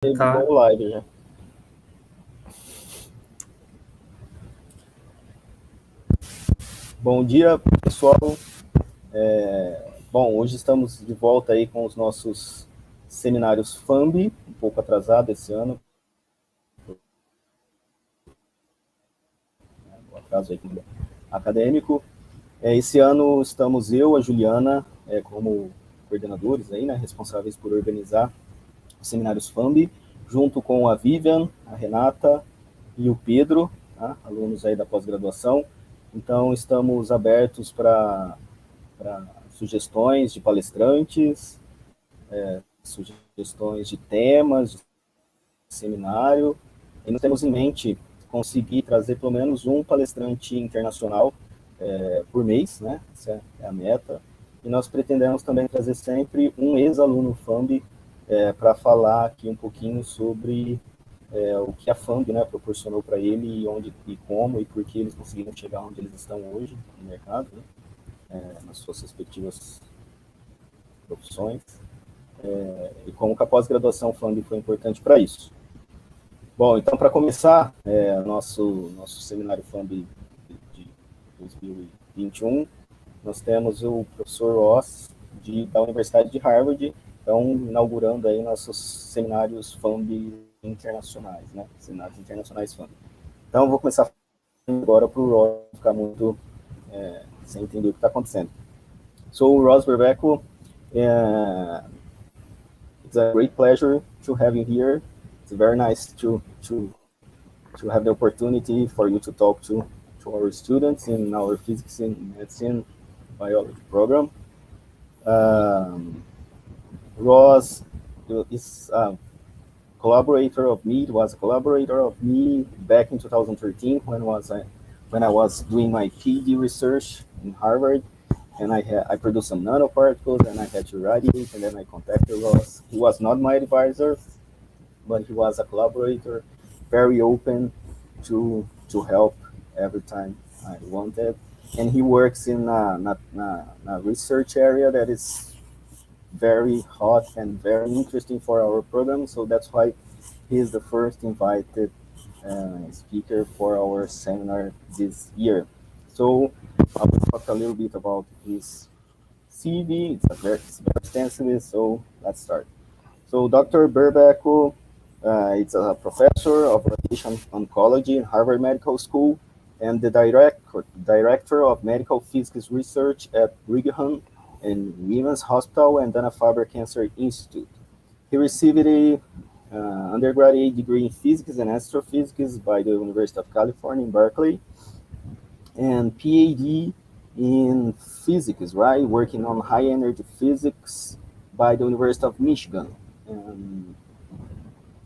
Tá. Ligou o live já. Bom dia, pessoal. Bom, hoje estamos de volta aí com os nossos seminários FAMB, um pouco atrasado esse ano. Um atraso aí acadêmico. Esse ano estamos eu, a Juliana, como coordenadores aí, né, responsáveis por organizar os seminários FAMB, junto com a Vivian, a Renata e o Pedro, tá? Alunos aí da pós-graduação. Então, estamos abertos para sugestões de palestrantes, sugestões de temas, de seminário. E nós temos em mente conseguir trazer pelo menos um palestrante internacional por mês, né? Essa é a meta. E nós pretendemos também trazer sempre um ex-aluno FAMB para falar aqui um pouquinho sobre o que a FAMB, né, proporcionou para ele e onde e como e por que eles conseguiram chegar onde eles estão hoje no mercado, né, nas suas respectivas profissões, e como que a pós-graduação FAMB foi importante para isso. Bom, então, para começar, nosso seminário FAMB de 2021, nós temos o professor Ross, da Universidade de Harvard, então, inaugurando aí nossos seminários FAMB internacionais, né? Seminários internacionais FAMB. Então, vou começar agora para o Ross ficar muito sem entender o que está acontecendo. So, Ross Berbeco, it's a great pleasure to have you here. It's very nice to have the opportunity for you to talk to our students in our physics and medicine biology program. Ross is a collaborator of me. It was a collaborator of me back in 2013 when I was doing my PhD research in Harvard, and I produced some nanoparticles, and I had to radiate, and then I contacted Ross. He was not my advisor, but he was a collaborator, very open to help every time I wanted. And he works in a research area that is very hot and very interesting for our program. So that's why he is the first invited speaker for our seminar this year. So I will talk a little bit about his CV. It's very extensive, so let's start. So Dr. Berbeco is a professor of radiation oncology in Harvard Medical School and the director of medical physics research at Brigham and Women's Hospital and Dana-Farber Cancer Institute. He received a undergraduate degree in physics and astrophysics by the University of California in Berkeley, and PhD in physics, right? Working on high energy physics by the University of Michigan. And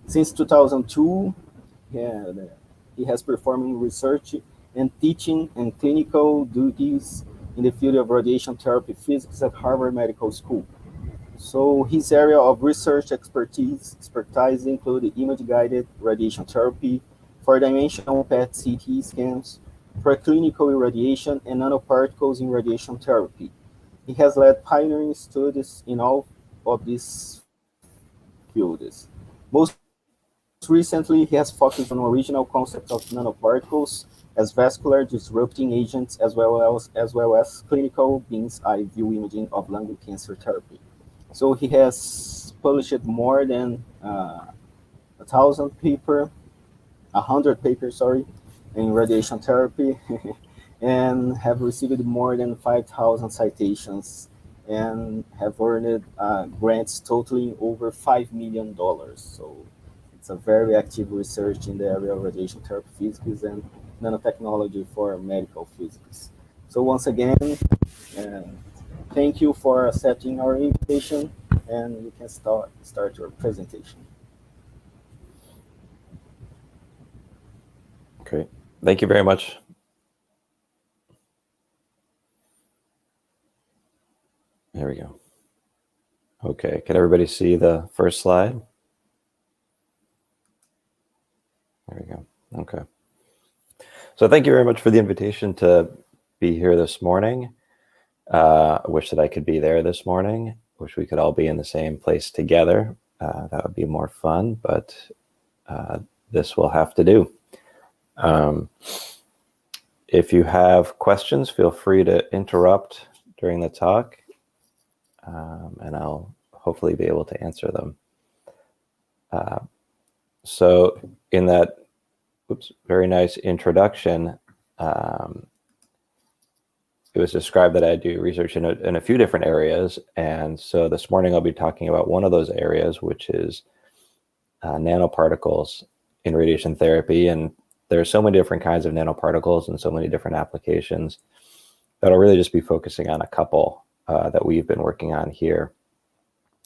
since 2002, he has performed research and teaching and clinical duties in the field of radiation therapy physics at Harvard Medical School. So his area of research expertise include image-guided radiation therapy, four-dimensional PET-CT scans, preclinical irradiation, and nanoparticles in radiation therapy. He has led pioneering studies in all of these fields. Most recently, he has focused on original concepts of nanoparticles as vascular disrupting agents, as well as clinical beam's eye view imaging of lung cancer therapy. So he has published more than 100 papers, in radiation therapy, and have received more than 5,000 citations and have earned grants totaling over $5 million. So it's a very active research in the area of radiation therapy physics and nanotechnology for medical physics. So once again, thank you for accepting our invitation, and you can start your presentation. Great. Thank you very much. There we go. Okay, can everybody see the first slide? There we go. Okay. So thank you very much for the invitation to be here this morning. I wish that I could be there this morning. Wish we could all be in the same place together. that would be more fun, but this will have to do. If you have questions, feel free to interrupt during the talk, and I'll hopefully be able to answer them. So in that very nice introduction, it was described that I do research in a few different areas. And so this morning I'll be talking about one of those areas, which is nanoparticles in radiation therapy. And there are so many different kinds of nanoparticles and so many different applications that I'll really just be focusing on a couple that we've been working on here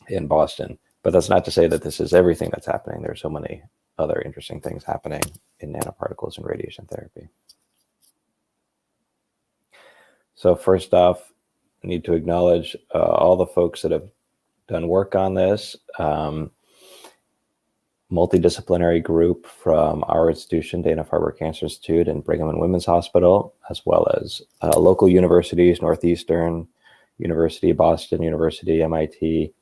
in Boston. But that's not to say that this is everything that's happening. There's so many other interesting things happening in nanoparticles and radiation therapy. So first off, I need to acknowledge all the folks that have done work on this. Multidisciplinary group from our institution, Dana-Farber Cancer Institute and Brigham and Women's Hospital, as well as local universities, Northeastern University, Boston University, MIT,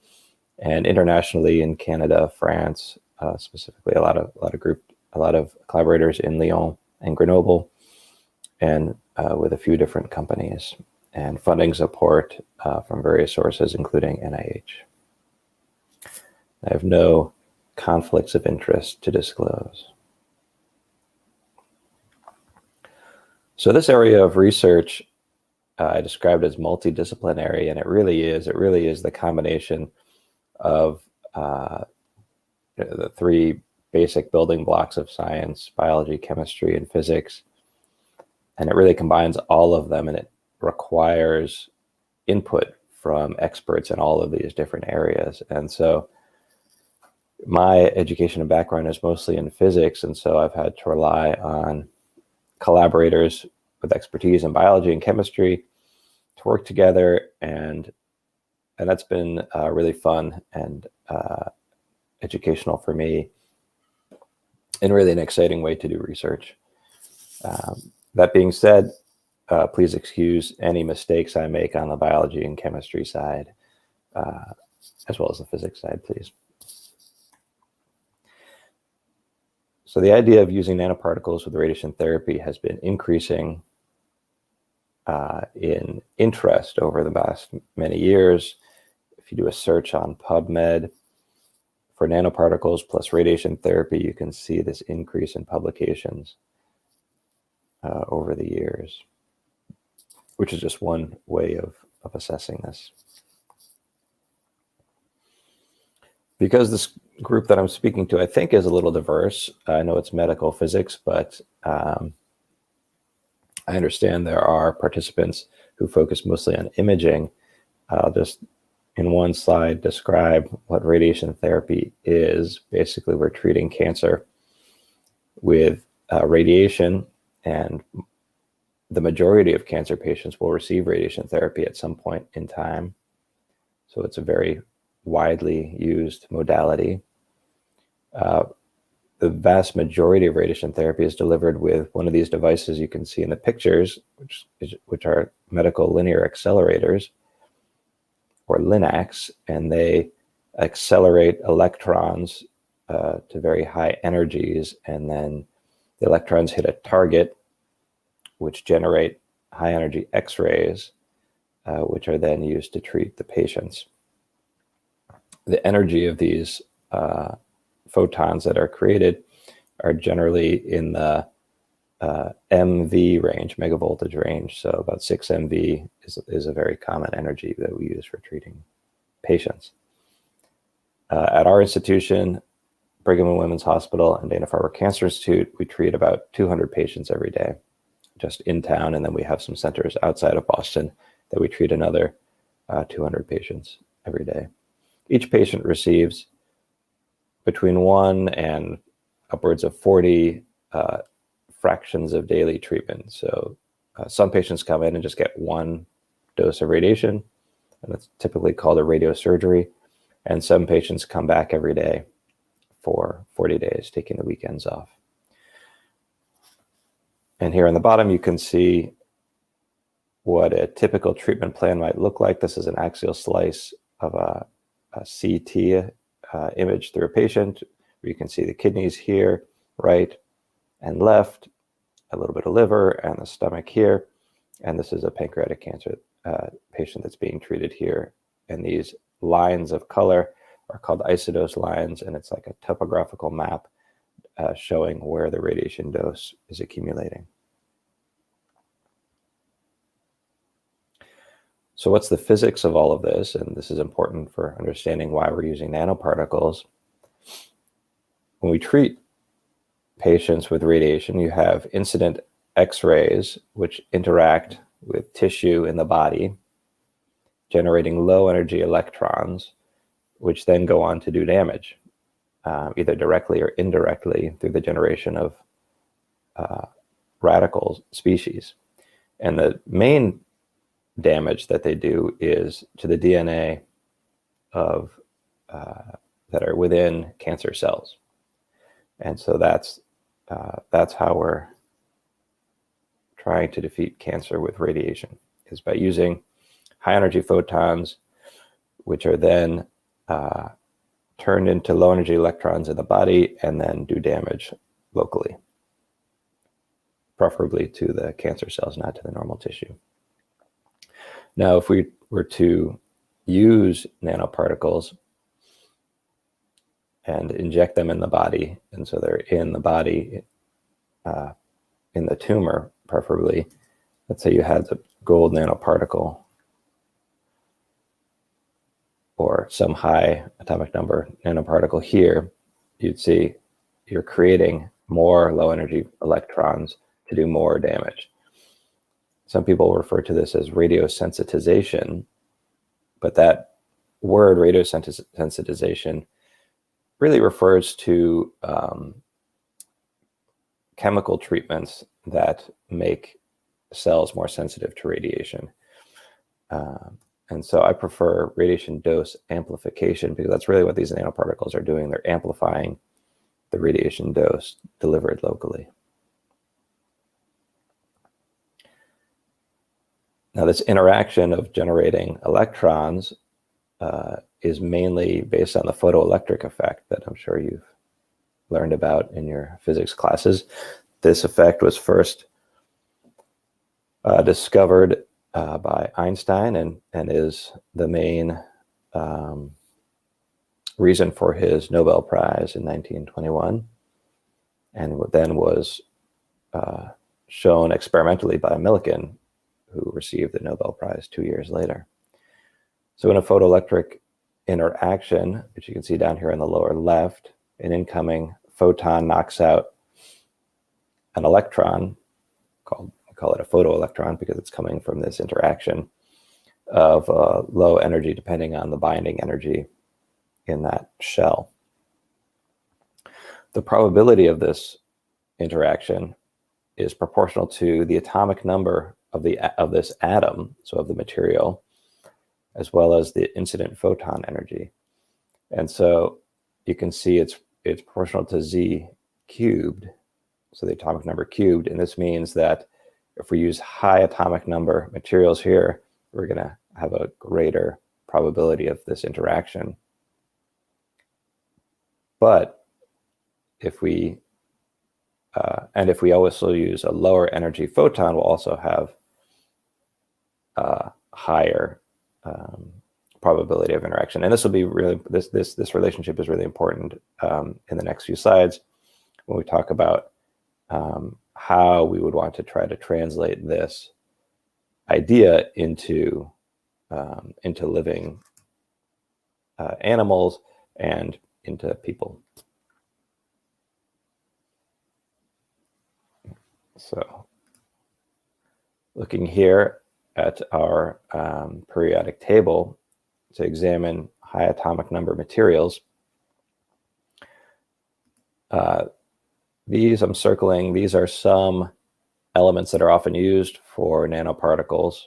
and internationally in Canada, France, specifically a lot of collaborators in Lyon and Grenoble, and with a few different companies, and funding support from various sources, including NIH. I have no conflicts of interest to disclose. So this area of research I described as multidisciplinary, and it really is the combination of the three basic building blocks of science: biology, chemistry, and physics. And it really combines all of them, and it requires input from experts in all of these different areas. And so my education and background is mostly in physics, and so I've had to rely on collaborators with expertise in biology and chemistry to work together, and that's been really fun and educational for me, and really an exciting way to do research. That being said, please excuse any mistakes I make on the biology and chemistry side, as well as the physics side, please. So the idea of using nanoparticles with radiation therapy has been increasing in interest over the past many years. If you do a search on PubMed for nanoparticles plus radiation therapy, you can see this increase in publications over the years, which is just one way of assessing this. Because this group that I'm speaking to, I think, is a little diverse. I know it's medical physics, but I understand there are participants who focus mostly on imaging. I'll just, in one slide, describe what radiation therapy is. Basically, we're treating cancer with radiation, and the majority of cancer patients will receive radiation therapy at some point in time. So it's a very widely used modality. The vast majority of radiation therapy is delivered with one of these devices you can see in the pictures, which are medical linear accelerators, or LINACs, and they accelerate electrons to very high energies, and then the electrons hit a target, which generate high energy X-rays, which are then used to treat the patients. The energy of these photons that are created are generally in the MV range, megavoltage range. So about 6 MV is a very common energy that we use for treating patients. At our institution, Brigham and Women's Hospital and Dana-Farber Cancer Institute, we treat about 200 patients every day, just in town, and then we have some centers outside of Boston that we treat another 200 patients every day. Each patient receives between 1 and upwards of 40 fractions of daily treatment. So some patients come in and just get 1 dose of radiation, and that's typically called a radiosurgery, and some patients come back every day for 40 days, taking the weekends off. And here on the bottom, you can see what a typical treatment plan might look like. This is an axial slice of a CT image through a patient, where you can see the kidneys here, right and left, a little bit of liver, and the stomach here. And this is a pancreatic cancer patient that's being treated here. And these lines of color are called isodose lines, and it's like a topographical map showing where the radiation dose is accumulating. So what's the physics of all of this? And this is important for understanding why we're using nanoparticles. When we treat patients with radiation, you have incident X-rays, which interact with tissue in the body, generating low energy electrons, which then go on to do damage, either directly or indirectly through the generation of radical species. And the main damage that they do is to the DNA of that are within cancer cells. And so that's how we're trying to defeat cancer with radiation, is by using high energy photons, which are then turned into low energy electrons in the body and then do damage locally, preferably to the cancer cells, not to the normal tissue. Now, if we were to use nanoparticles and inject them in the body, and so they're in the body, in the tumor, preferably, let's say you had the gold nanoparticle or some high atomic number nanoparticle here, you'd see you're creating more low energy electrons to do more damage. Some people refer to this as radiosensitization, but that word radiosensitization really refers to chemical treatments that make cells more sensitive to radiation. And so I prefer radiation dose amplification, because that's really what these nanoparticles are doing. They're amplifying the radiation dose delivered locally. Now, this interaction of generating electrons is mainly based on the photoelectric effect that I'm sure you've learned about in your physics classes. This effect was first discovered by Einstein and is the main reason for his Nobel Prize in 1921, and then was shown experimentally by Millikan, who received the Nobel Prize 2 years later. So in a photoelectric interaction, which you can see down here in the lower left, an incoming photon knocks out an electron, we call it a photoelectron because it's coming from this interaction of low energy depending on the binding energy in that shell. The probability of this interaction is proportional to the atomic number of this atom, so of the material, as well as the incident photon energy. And so you can see it's proportional to Z cubed, so the atomic number cubed, and this means that if we use high atomic number materials here, we're going to have a greater probability of this interaction. But if we also use a lower energy photon, we'll also have higher probability of interaction. And this will be really, this relationship is really important in the next few slides when we talk about how we would want to try to translate this idea into living animals and into people. So looking here at our periodic table to examine high atomic number materials, these I'm circling, these are some elements that are often used for nanoparticles: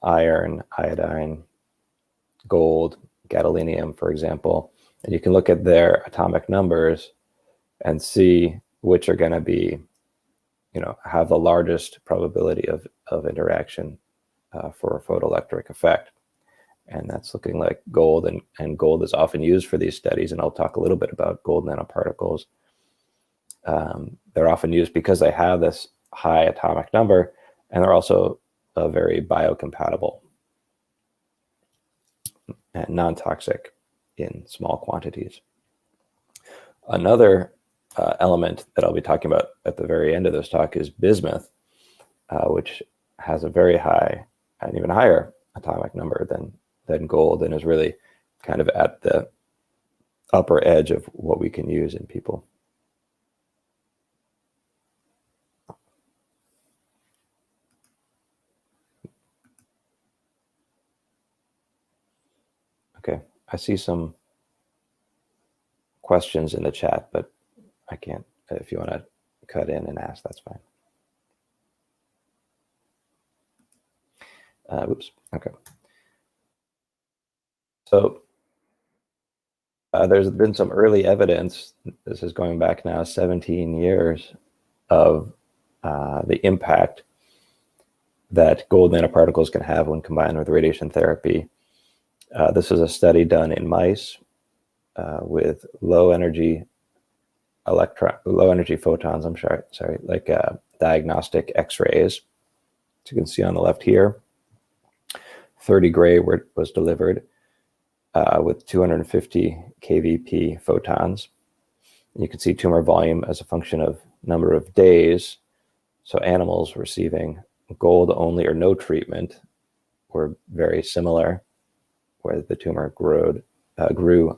iron, iodine, gold, gadolinium, for example. And you can look at their atomic numbers and see which are going to be, have the largest probability of interaction for a photoelectric effect. and that's looking like gold, and gold is often used for these studies, and I'll talk a little bit about gold nanoparticles. They're often used because they have this high atomic number, and they're also very biocompatible and non-toxic in small quantities. Another element that I'll be talking about at the very end of this talk is bismuth, which has a very high and even higher atomic number than gold, and is really kind of at the upper edge of what we can use in people. Okay, I see some questions in the chat, but I can't. If you want to cut in and ask, that's fine. Oops. Okay. So there's been some early evidence, this is going back now 17 years, of the impact that gold nanoparticles can have when combined with radiation therapy. This is a study done in mice with low energy photons, like diagnostic X-rays. As you can see on the left here, 30 gray was delivered with 250 kVp photons. And you can see tumor volume as a function of number of days. So animals receiving gold only or no treatment were very similar, where the tumor grew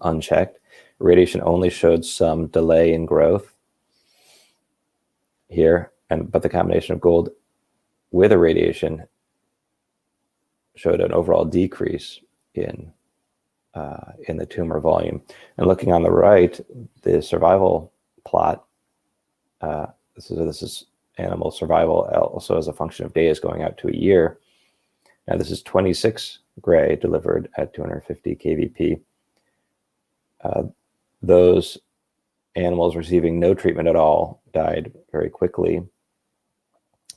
unchecked. Radiation only showed some delay in growth here, but the combination of gold with irradiation showed an overall decrease in the tumor volume. And looking on the right, the survival plot, this is animal survival also as a function of days going out to a year. Now this is 26 gray delivered at 250 kVp. Those animals receiving no treatment at all died very quickly.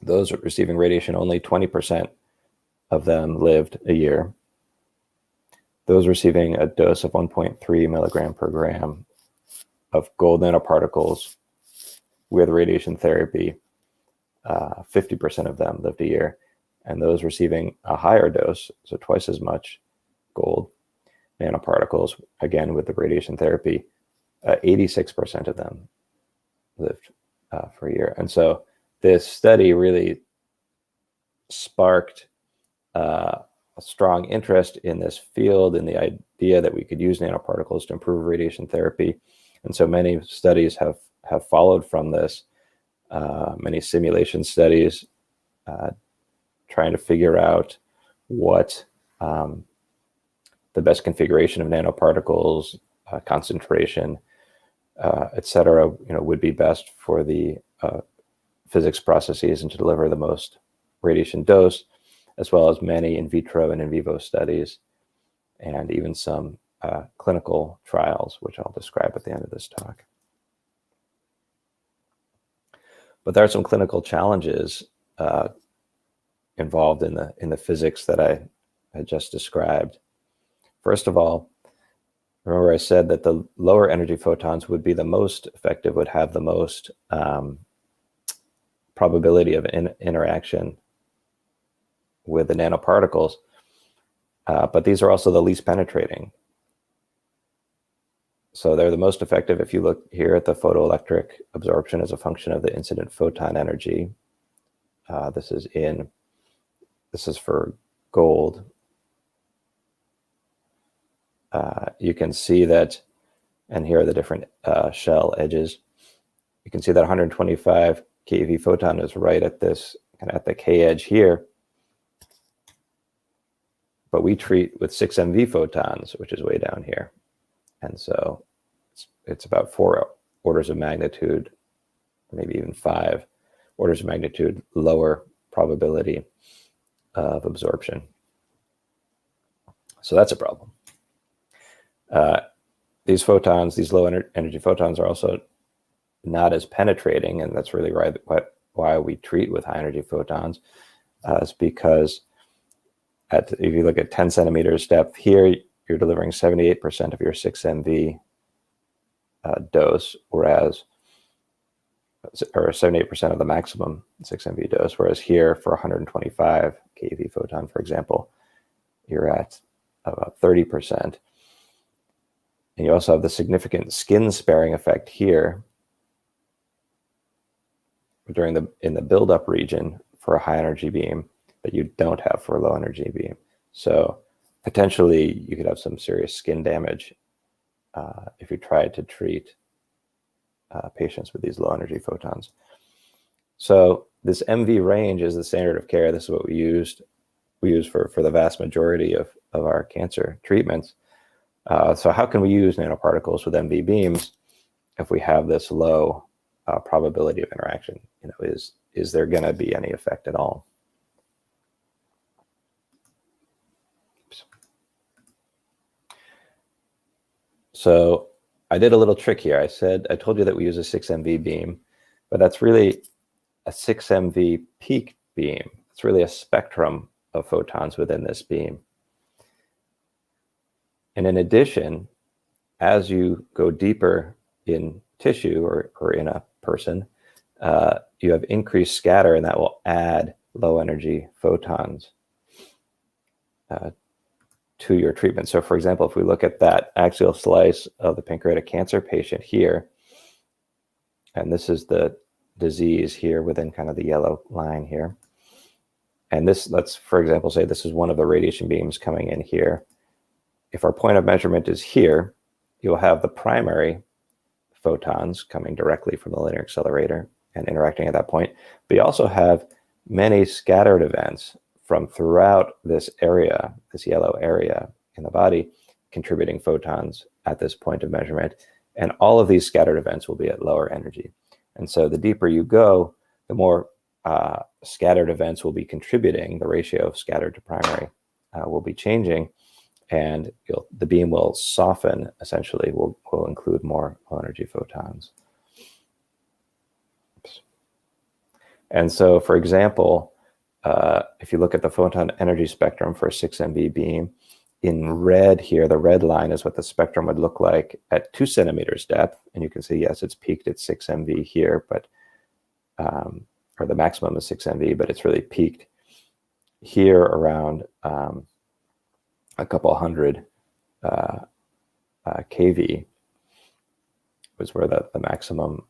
Those receiving radiation, only 20% of them lived a year. Those receiving a dose of 1.3 milligram per gram of gold nanoparticles with radiation therapy, 50% of them lived a year. And those receiving a higher dose, so twice as much gold nanoparticles, again with the radiation therapy, 86% of them lived for a year. And so this study really sparked a strong interest in this field, in the idea that we could use nanoparticles to improve radiation therapy. And so many studies have followed from this, many simulation studies trying to figure out what the best configuration of nanoparticles, concentration, et cetera, would be best for the physics processes and to deliver the most radiation dose, as well as many in vitro and in vivo studies, and even some clinical trials, which I'll describe at the end of this talk. But there are some clinical challenges involved in the physics that I just described. First of all, remember I said that the lower energy photons would be the most effective, would have the most probability of interaction with the nanoparticles, but these are also the least penetrating. So they're the most effective if you look here at the photoelectric absorption as a function of the incident photon energy. This is for gold. You can see that, and here are the different shell edges. You can see that 125 keV photon is right at this, kind of at the K edge here. But we treat with 6 MV photons, which is way down here. And so it's about 4 orders of magnitude, maybe even 5 orders of magnitude lower probability of absorption. So that's a problem. These photons, these low energy photons, are also not as penetrating, and that's really why we treat with high energy photons. It's because if you look at 10 centimeters depth here, you're delivering 78% of your 6 MV dose, whereas, or 78% of the maximum 6 MV dose, whereas here for 125 keV photon, for example, you're at about 30%. And you also have the significant skin sparing effect here in the buildup region for a high energy beam that you don't have for a low energy beam. So potentially you could have some serious skin damage if you tried to treat patients with these low energy photons. So this MV range is the standard of care. This is what we use for the vast majority of our cancer treatments. So how can we use nanoparticles with MV beams if we have this low probability of interaction? Is there going to be any effect at all? Oops. So I did a little trick here. I told you that we use a 6 MV beam, but that's really a 6 MV peak beam. It's really a spectrum of photons within this beam. And in addition, as you go deeper in tissue or in a person, you have increased scatter, and that will add low energy photons to your treatment. So for example, if we look at that axial slice of the pancreatic cancer patient here, and this is the disease here within kind of the yellow line here. And this, let's, for example, say this is one of the radiation beams coming in here. If our point of measurement is here, you'll have the primary photons coming directly from the linear accelerator and interacting at that point. But you also have many scattered events from throughout this area, this yellow area in the body, contributing photons at this point of measurement. And all of these scattered events will be at lower energy. And so the deeper you go, the more scattered events will be contributing. The ratio of scattered to primary will be changing. And the beam will soften, essentially, will include more low energy photons. Oops. And so, for example, if you look at the photon energy spectrum for a 6 MV beam, in red here, the red line is what the spectrum would look like at 2 centimeters depth. And you can see, yes, it's peaked at 6 MV here, but or the maximum is 6 MV, but it's really peaked here around a couple hundred kV was where the maximum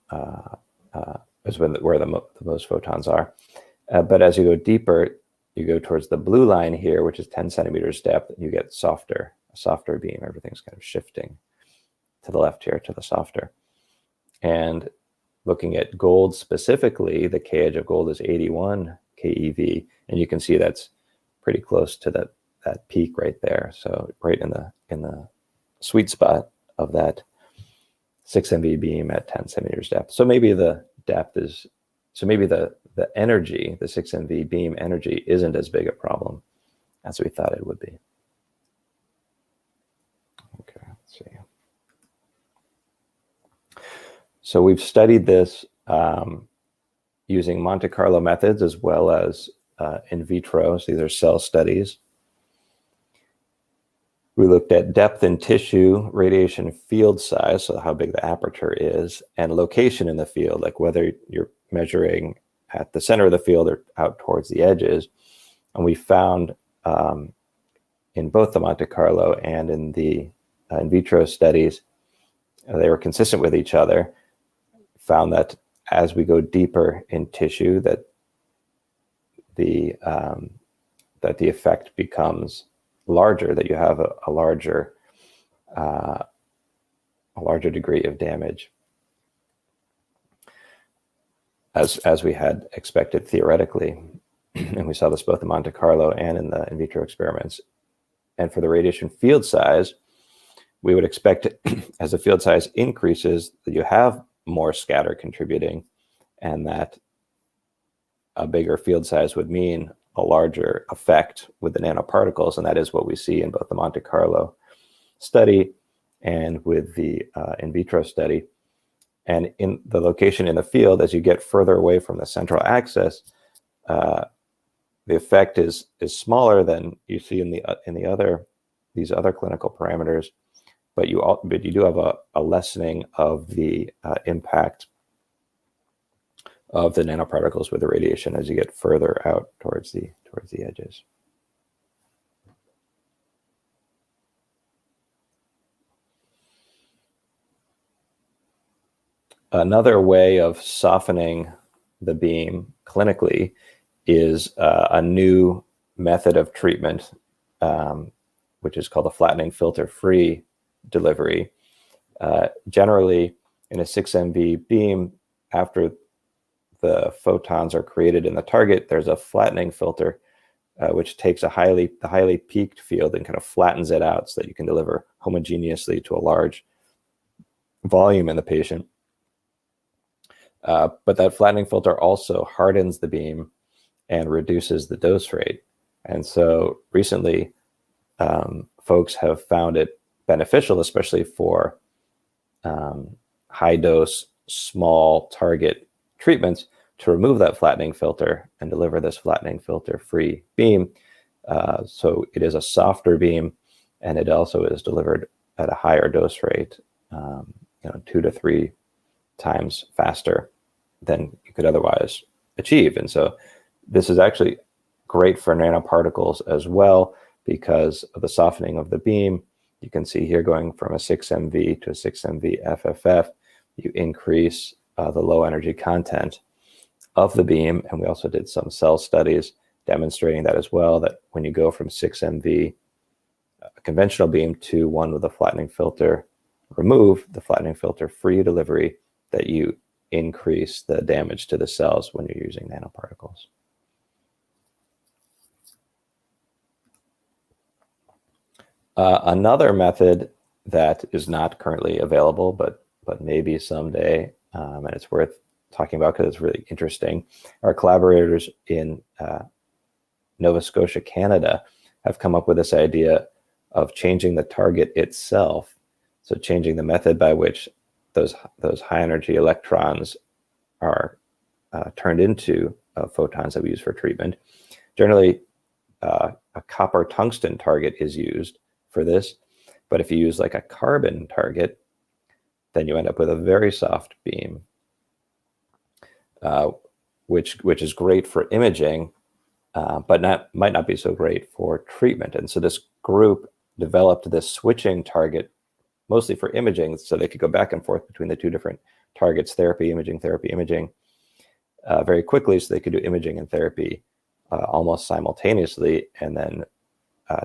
is where the most photons are. But as you go deeper, you go towards the blue line here, which is 10 centimeters depth, and you get a softer beam. Everything's kind of shifting to the left here, to the softer. And looking at gold specifically, the K edge of gold is 81 keV, and you can see that's pretty close to that peak right there. So right in the sweet spot of that 6 MV beam at 10 centimeters depth. So maybe the depth is, so maybe the energy, the 6 MV beam energy isn't as big a problem as we thought it would be. Okay, let's see. So we've studied this using Monte Carlo methods as well as in vitro. So these are cell studies. We looked at depth in tissue, radiation field size, so how big the aperture is, and location in the field, like whether you're measuring at the center of the field or out towards the edges. And we found in both the Monte Carlo and in the in vitro studies, they were consistent with each other. Found that as we go deeper in tissue, that the effect becomes larger, that you have a larger degree of damage, as we had expected theoretically. And we saw this both in Monte Carlo and in the in vitro experiments. And for the radiation field size, we would expect as the field size increases that you have more scatter contributing, and that a bigger field size would mean a larger effect with the nanoparticles, and that is what we see in both the Monte Carlo study and with the in vitro study. And in the location in the field, as you get further away from the central axis, the effect is smaller than you see in these other clinical parameters, but you do have a lessening of the impact of the nanoparticles with the radiation as you get further out towards the edges. Another way of softening the beam clinically is a new method of treatment, which is called a flattening filter-free delivery. Generally, in a 6 MV beam, after the photons are created in the target, there's a flattening filter, which takes the highly peaked field and kind of flattens it out so that you can deliver homogeneously to a large volume in the patient. But that flattening filter also hardens the beam and reduces the dose rate. And so recently, folks have found it beneficial, especially for high dose, small target treatments, to remove that flattening filter and deliver this flattening filter free beam. So it is a softer beam, and it also is delivered at a higher dose rate, 2 to 3 times faster than you could otherwise achieve. And so this is actually great for nanoparticles as well, because of the softening of the beam. You can see here, going from a 6 MV to a 6 MV FFF, you increase the low energy content of the beam. And we also did some cell studies demonstrating that as well, that when you go from 6 MV, a conventional beam, to one with a flattening filter removed, the flattening filter free delivery, that you increase the damage to the cells when you're using nanoparticles. Another method that is not currently available, but maybe someday, and it's worth talking about because it's really interesting. Our collaborators in Nova Scotia, Canada, have come up with this idea of changing the target itself. So changing the method by which those high energy electrons are turned into photons that we use for treatment. Generally, a copper tungsten target is used for this, but if you use like a carbon target, then you end up with a very soft beam, which is great for imaging, but might not be so great for treatment. And so this group developed this switching target mostly for imaging, so they could go back and forth between the two different targets, therapy, imaging, very quickly, so they could do imaging and therapy almost simultaneously. And then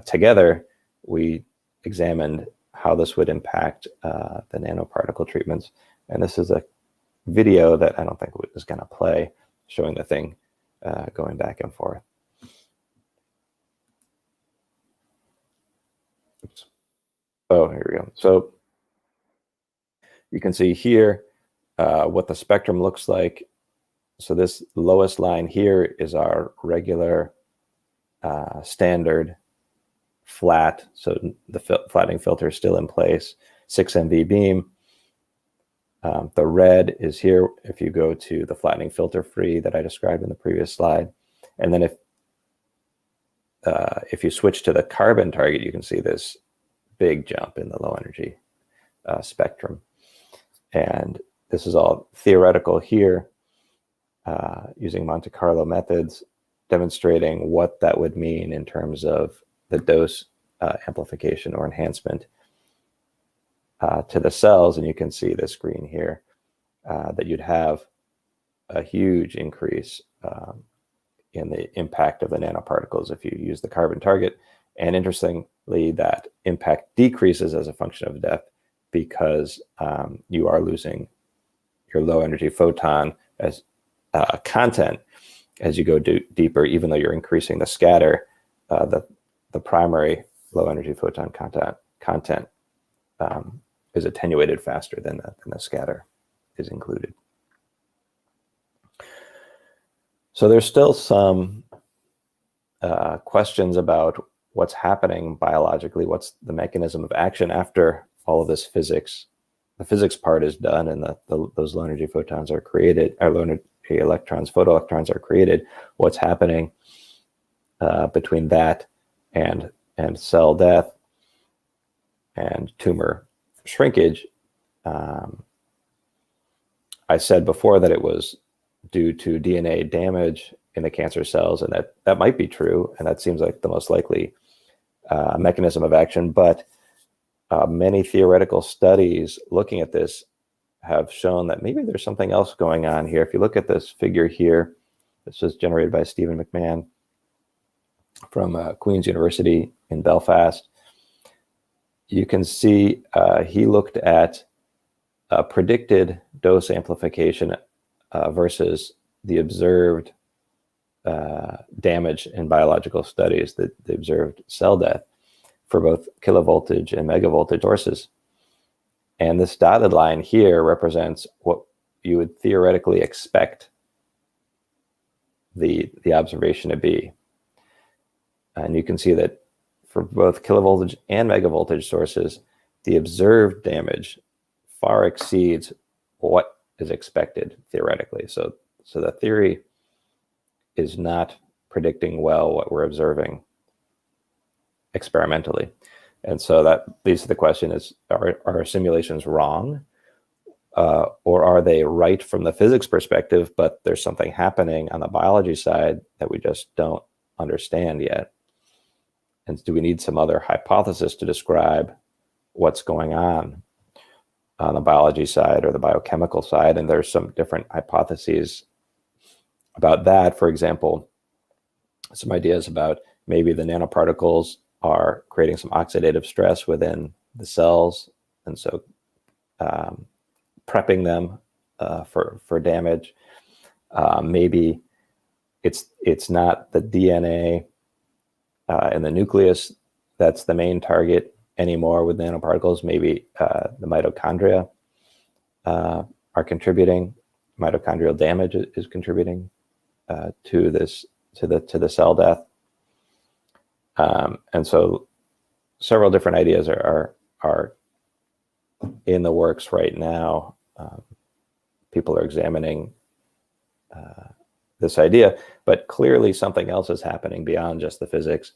together, we examined how this would impact the nanoparticle treatments. And this is a video that I don't think is going to play, showing the thing going back and forth. Oops. Oh, here we go. So you can see here what the spectrum looks like. So this lowest line here is our regular standard flat. So the flattening filter is still in place, 6 MV beam. The red is here if you go to the flattening filter free that I described in the previous slide. And then if you switch to the carbon target, you can see this big jump in the low energy spectrum. And this is all theoretical here, using Monte Carlo methods, demonstrating what that would mean in terms of the dose amplification or enhancement to the cells. And you can see this green here, that you'd have a huge increase in the impact of the nanoparticles if you use the carbon target. And interestingly, that impact decreases as a function of depth, because you are losing your low energy photon as content as you go deeper, even though you're increasing the scatter. The primary low energy photon content is attenuated faster than the scatter is included. So there's still some questions about what's happening biologically, what's the mechanism of action after all of this physics. The physics part is done, and those low energy photons are created, or low energy electrons, photoelectrons are created. What's happening between that and cell death and tumor shrinkage. I said before that it was due to DNA damage in the cancer cells, and that might be true, and that seems like the most likely mechanism of action. But many theoretical studies looking at this have shown that maybe there's something else going on here. If you look at this figure here, this was generated by Stephen McMahon from Queen's University in Belfast. You can see he looked at predicted dose amplification versus the observed damage in biological studies, the observed cell death for both kilovoltage and megavoltage sources. And this dotted line here represents what you would theoretically expect the observation to be. And you can see that for both kilovoltage and megavoltage sources, the observed damage far exceeds what is expected theoretically. So the theory is not predicting well what we're observing experimentally. And so that leads to the question is, are our simulations wrong? Or are they right from the physics perspective, but there's something happening on the biology side that we just don't understand yet? And do we need some other hypothesis to describe what's going on the biology side or the biochemical side? And there's some different hypotheses about that. For example, some ideas about maybe the nanoparticles are creating some oxidative stress within the cells, and so prepping them for damage. Maybe it's not the DNA in the nucleus that's the main target anymore with nanoparticles. Maybe the mitochondria are contributing. Mitochondrial damage is contributing to the cell death. And so several different ideas are in the works right now. People are examining this idea, but clearly something else is happening beyond just the physics,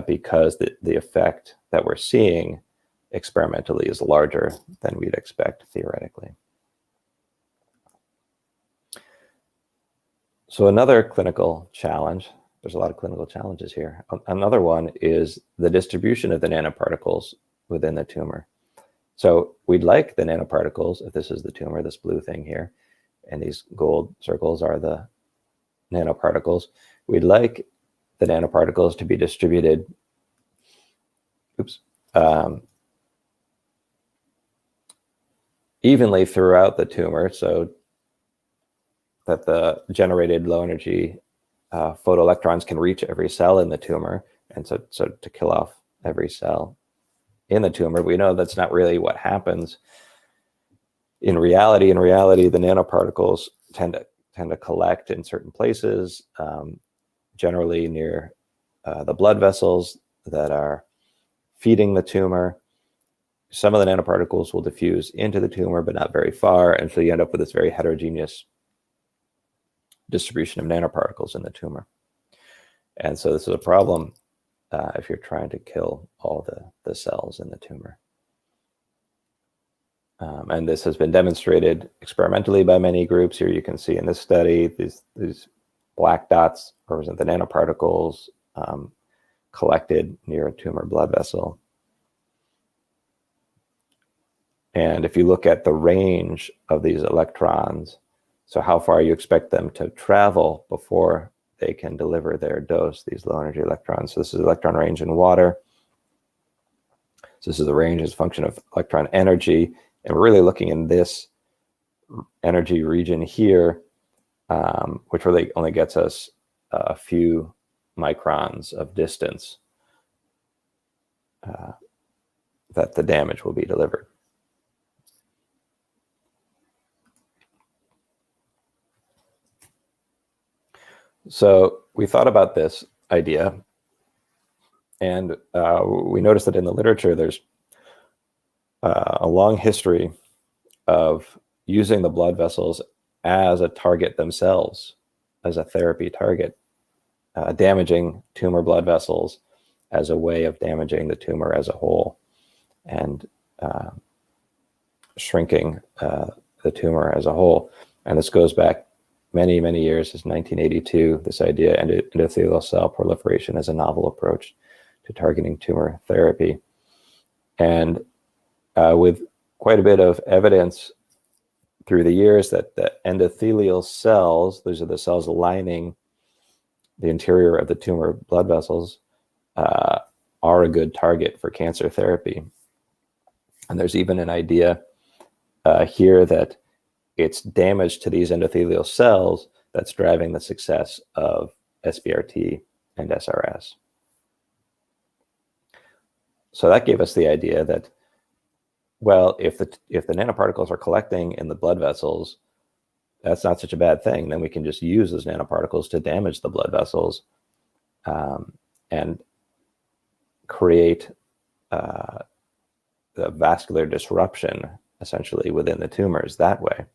because the effect that we're seeing experimentally is larger than we'd expect theoretically. So another clinical challenge, there's a lot of clinical challenges here. Another one is the distribution of the nanoparticles within the tumor. So we'd like the nanoparticles, if this is the tumor, this blue thing here, and these gold circles are the nanoparticles. We'd like the nanoparticles to be distributed evenly throughout the tumor, so that the generated low energy photoelectrons can reach every cell in the tumor, and so to kill off every cell in the tumor. We know that's not really what happens in reality. In reality, the nanoparticles tend to collect in certain places, generally near the blood vessels that are feeding the tumor. Some of the nanoparticles will diffuse into the tumor, but not very far, and so you end up with this very heterogeneous distribution of nanoparticles in the tumor. And so this is a problem if you're trying to kill all the cells in the tumor. And this has been demonstrated experimentally by many groups. Here you can see in this study, these black dots represent the nanoparticles collected near a tumor blood vessel. And if you look at the range of these electrons, so how far you expect them to travel before they can deliver their dose, these low energy electrons. So this is electron range in water. So this is the range as a function of electron energy. And we're really looking in this energy region here, which really only gets us a few microns of distance that the damage will be delivered. So we thought about this idea, and we noticed that in the literature there's a long history of using the blood vessels as a target themselves, as a therapy target. damaging tumor blood vessels as a way of damaging the tumor as a whole and shrinking the tumor as a whole. And this goes back many, many years. It's 1982, this idea, endothelial cell proliferation as a novel approach to targeting tumor therapy. And with quite a bit of evidence through the years that the endothelial cells, those are the cells lining the interior of the tumor blood vessels, are a good target for cancer therapy. And there's even an idea here that it's damage to these endothelial cells that's driving the success of SBRT and SRS. So that gave us the idea that, well, if the nanoparticles are collecting in the blood vessels, that's not such a bad thing. Then we can just use those nanoparticles to damage the blood vessels and create the vascular disruption essentially within the tumors that way.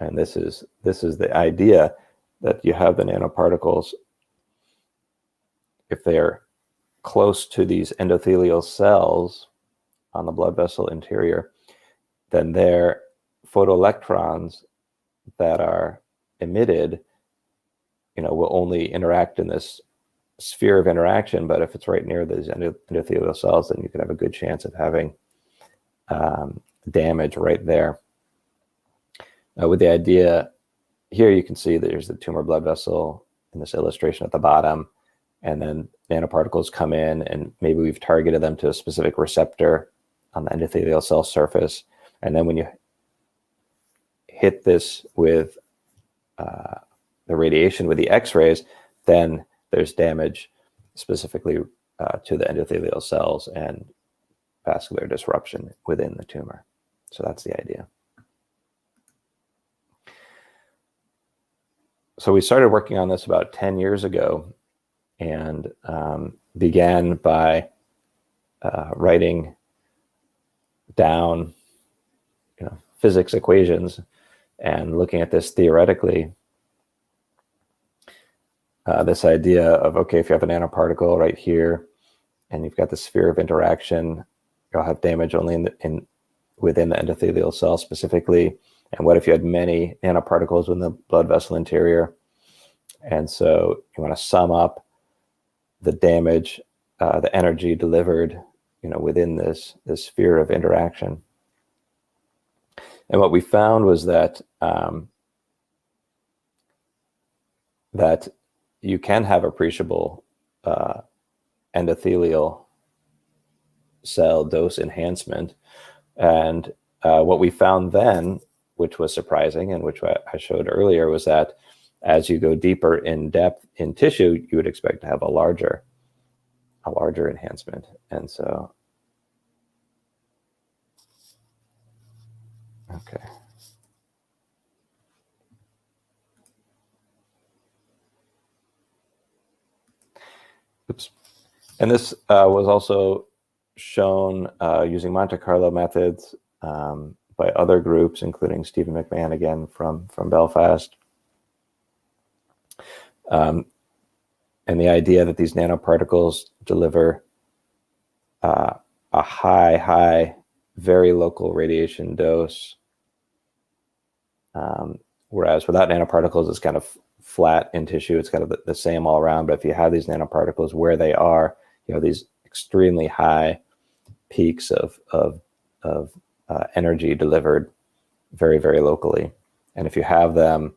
And this is the idea that you have the nanoparticles, if they're close to these endothelial cells on the blood vessel interior, then their photoelectrons that are emitted, will only interact in this sphere of interaction. But if it's right near these endothelial cells, then you can have a good chance of having damage right there. With the idea here, you can see there's the tumor blood vessel in this illustration at the bottom, and then nanoparticles come in, and maybe we've targeted them to a specific receptor on the endothelial cell surface. And then when you hit this with the radiation, with the X-rays, then there's damage specifically to the endothelial cells and vascular disruption within the tumor. So that's the idea. So we started working on this about 10 years ago, and began by writing down physics equations and looking at this theoretically. This idea of, okay, if you have a nanoparticle right here and you've got the sphere of interaction, you'll have damage only within the endothelial cell specifically. And what if you had many nanoparticles in the blood vessel interior? And so you want to sum up the damage, the energy delivered, within this sphere of interaction. And what we found was that that you can have appreciable endothelial cell dose enhancement. And what we found then, which was surprising and which I showed earlier, was that as you go deeper in depth in tissue, you would expect to have a larger enhancement. And so, okay. Oops. And this was also shown using Monte Carlo methods by other groups, including Stephen McMahon, again, from Belfast. And the idea that these nanoparticles deliver a high, very local radiation dose, whereas without nanoparticles, it's kind of flat in tissue. It's kind of the same all around. But if you have these nanoparticles where they are, these extremely high peaks of energy delivered very, very locally. And if you have them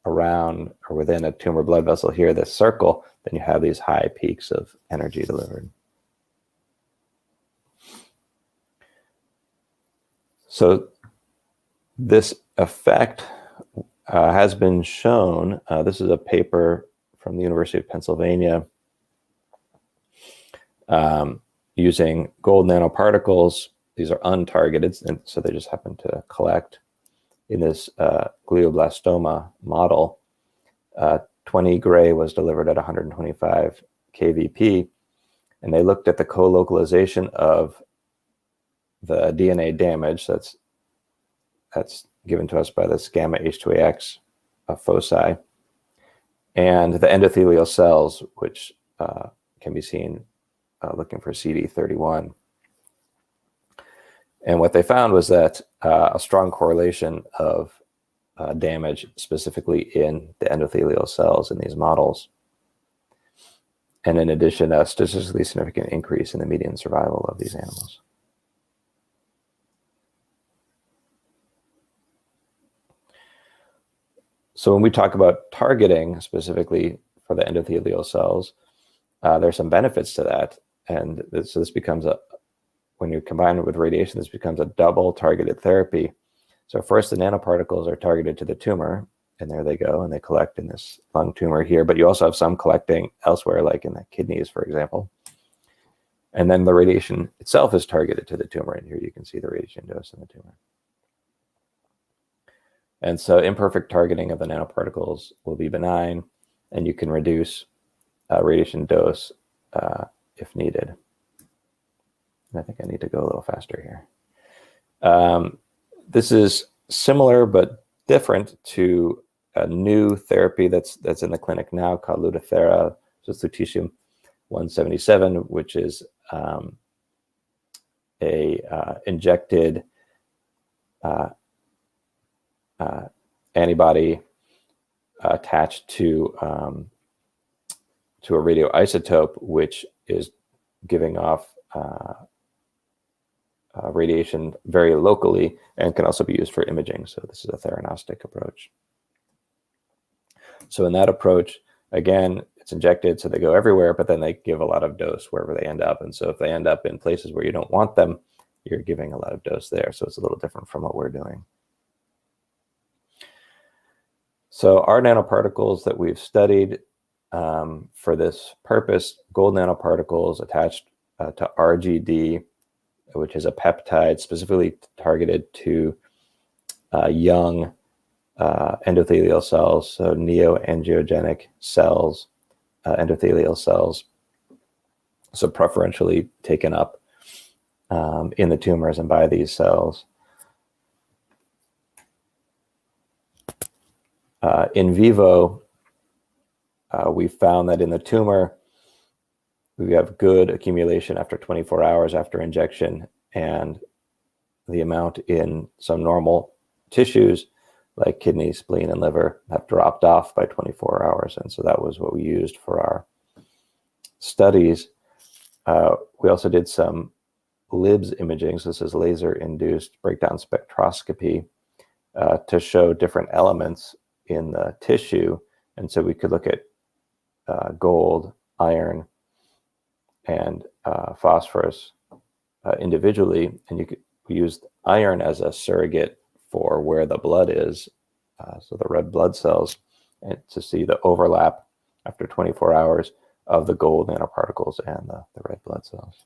around or within a tumor blood vessel here, this circle, then you have these high peaks of energy delivered. So this effect has been shown. This is a paper from the University of Pennsylvania using gold nanoparticles. These are untargeted, and so they just happen to collect in this glioblastoma model. 20 gray was delivered at 125 kVp, and they looked at the co-localization of the DNA damage that's given to us by this gamma H2AX foci and the endothelial cells, which can be seen looking for CD31. And what they found was that a strong correlation of damage specifically in the endothelial cells in these models. And in addition, a statistically significant increase in the median survival of these animals. So when we talk about targeting specifically for the endothelial cells, there's some benefits to that. And so this becomes when you combine it with radiation, this becomes a double targeted therapy. So first, the nanoparticles are targeted to the tumor, and there they go, and they collect in this lung tumor here. But you also have some collecting elsewhere, like in the kidneys, for example. And then the radiation itself is targeted to the tumor, and here you can see the radiation dose in the tumor. And so imperfect targeting of the nanoparticles will be benign, and you can reduce radiation dose if needed. And I think I need to go a little faster here. This is similar but different to a new therapy that's in the clinic now called Lutathera, so it's lutetium-177, which is a injected antibody attached to a radioisotope, which is giving off radiation very locally and can also be used for imaging. So this is a theranostic approach. So in that approach, again, it's injected so they go everywhere, but then they give a lot of dose wherever they end up. And so if they end up in places where you don't want them, you're giving a lot of dose there. So it's a little different from what we're doing. So our nanoparticles that we've studied for this purpose, gold nanoparticles attached to RGD, which is a peptide specifically targeted to young endothelial cells, so neoangiogenic cells, endothelial cells, so preferentially taken up in the tumors and by these cells. In vivo, we found that in the tumor, we have good accumulation after 24 hours after injection, and the amount in some normal tissues like kidney, spleen, and liver have dropped off by 24 hours. And so that was what we used for our studies. We also did some LIBS imaging, so this is laser-induced breakdown spectroscopy, to show different elements in the tissue. And so we could look at gold, iron, and phosphorus individually, and we used iron as a surrogate for where the blood is, so the red blood cells, and to see the overlap after 24 hours of the gold nanoparticles and the red blood cells.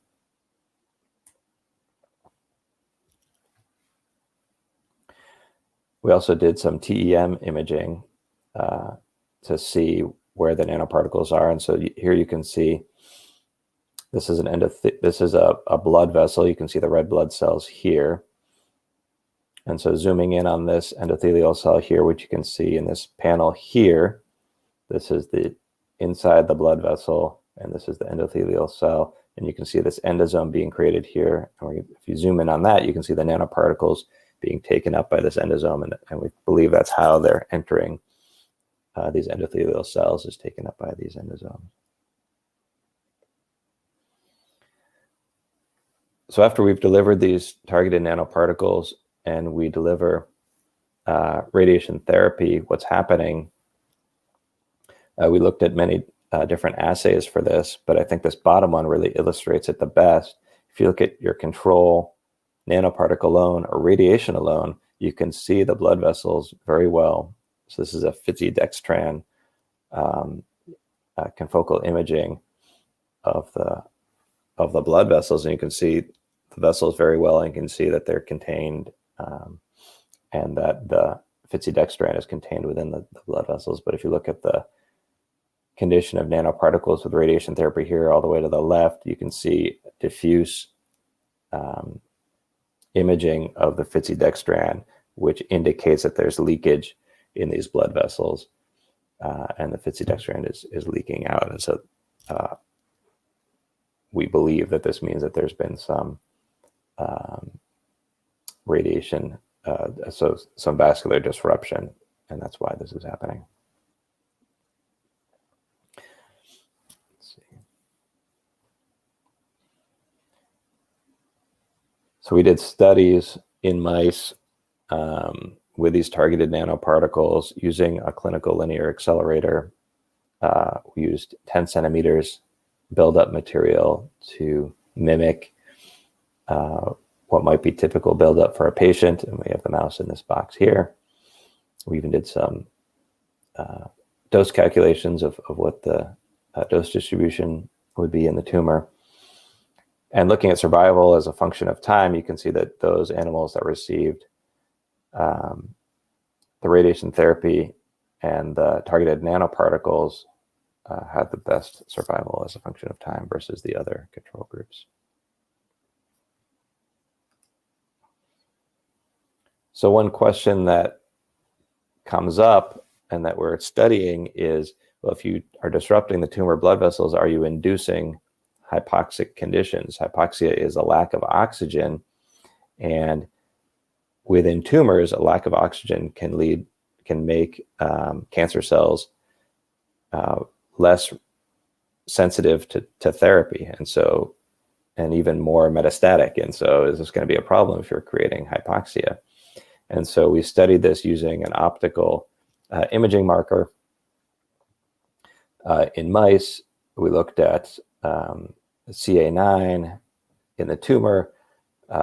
We also did some TEM imaging to see where the nanoparticles are, and so here you can see this is a blood vessel. You can see the red blood cells here. And so zooming in on this endothelial cell here, which you can see in this panel here, this is the inside the blood vessel, and this is the endothelial cell. And you can see this endosome being created here. And if you zoom in on that, you can see the nanoparticles being taken up by this endosome. And we believe that's how they're entering these endothelial cells, is taken up by these endosomes. So after we've delivered these targeted nanoparticles and we deliver radiation therapy, what's happening? We looked at many different assays for this, but I think this bottom one really illustrates it the best. If you look at your control nanoparticle alone or radiation alone, you can see the blood vessels very well. So this is a fitzy-dextran confocal imaging of the blood vessels, and you can see the vessels very well, and you can see that they're contained, and that the fitzy-dextran is contained within the blood vessels. But if you look at the condition of nanoparticles with radiation therapy here all the way to the left, you can see diffuse imaging of the fitzy-dextran, which indicates that there's leakage in these blood vessels. and the phytidextran is leaking out. And so we believe that this means that there's been some radiation, so some vascular disruption, and that's why this is happening. Let's see. So we did studies in mice with these targeted nanoparticles using a clinical linear accelerator. We used 10 centimeters buildup material to mimic what might be typical buildup for a patient, and we have the mouse in this box here. We even did some dose calculations of what the dose distribution would be in the tumor. And looking at survival as a function of time, you can see that those animals that received the radiation therapy and the targeted nanoparticles had the best survival as a function of time versus the other control groups. So one question that comes up and that we're studying is, well, if you are disrupting the tumor blood vessels, are you inducing hypoxic conditions? Hypoxia is a lack of oxygen, and within tumors, a lack of oxygen can make cancer cells less sensitive to therapy, and even more metastatic. And so is this going to be a problem if you're creating hypoxia? And so we studied this using an optical imaging marker. In mice, we looked at CA9 in the tumor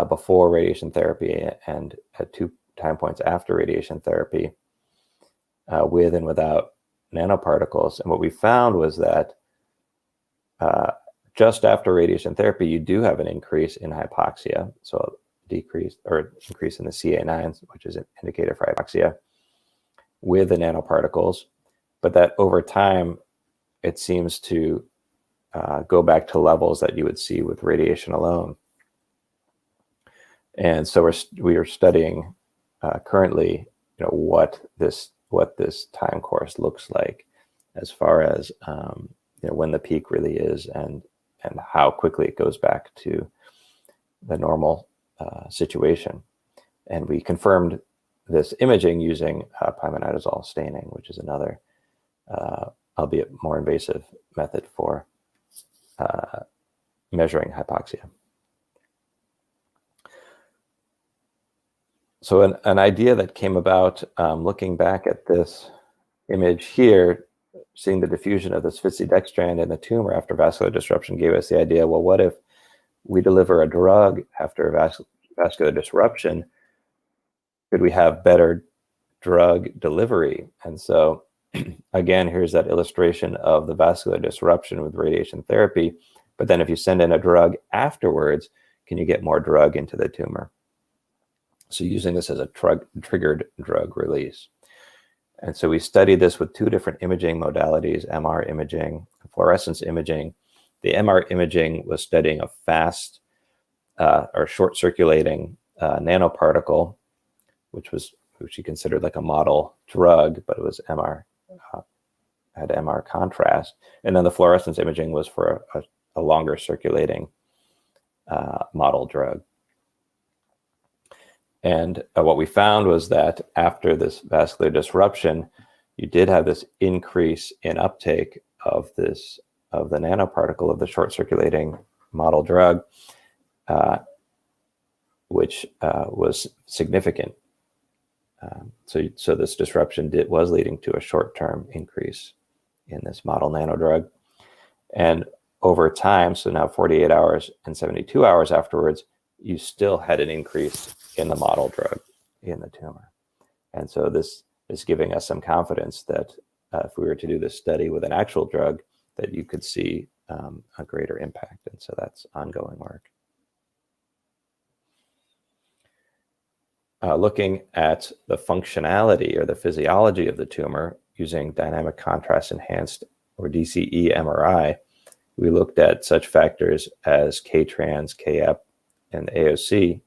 before radiation therapy and at 2 time points after radiation therapy with and without nanoparticles. And what we found was that just after radiation therapy, you do have an increase in hypoxia. So decrease or increase in the CA9, which is an indicator for hypoxia, with the nanoparticles, but that over time, it seems to go back to levels that you would see with radiation alone. And so we are studying currently, what this time course looks like, as far as when the peak really is, and how quickly it goes back to the normal situation. And we confirmed this imaging using pimonidazole staining, which is another, albeit more invasive method for measuring hypoxia. So an idea that came about looking back at this image here, seeing the diffusion of this phytidextran in the tumor after vascular disruption, gave us the idea, well, what if we deliver a drug after vascular disruption? Could we have better drug delivery? And so again, here's that illustration of the vascular disruption with radiation therapy. But then if you send in a drug afterwards, can you get more drug into the tumor? So using this as a triggered drug release. And so we studied this with 2 different imaging modalities, MR imaging, fluorescence imaging. The MR imaging was studying a fast or short circulating nanoparticle, which you considered like a model drug, but it was MR, had MR contrast. And then the fluorescence imaging was for a longer circulating model drug. And what we found was that after this vascular disruption, you did have this increase in uptake of the nanoparticle of the short circulating model drug, which was significant. So this disruption was leading to a short-term increase in this model nanodrug. And over time, so now 48 hours and 72 hours afterwards, you still had an increase in the model drug in the tumor. And so this is giving us some confidence that if we were to do this study with an actual drug, that you could see a greater impact. And so that's ongoing work. Looking at the functionality or the physiology of the tumor using dynamic contrast enhanced or DCE MRI, we looked at such factors as K-trans, K-ep, and AUC.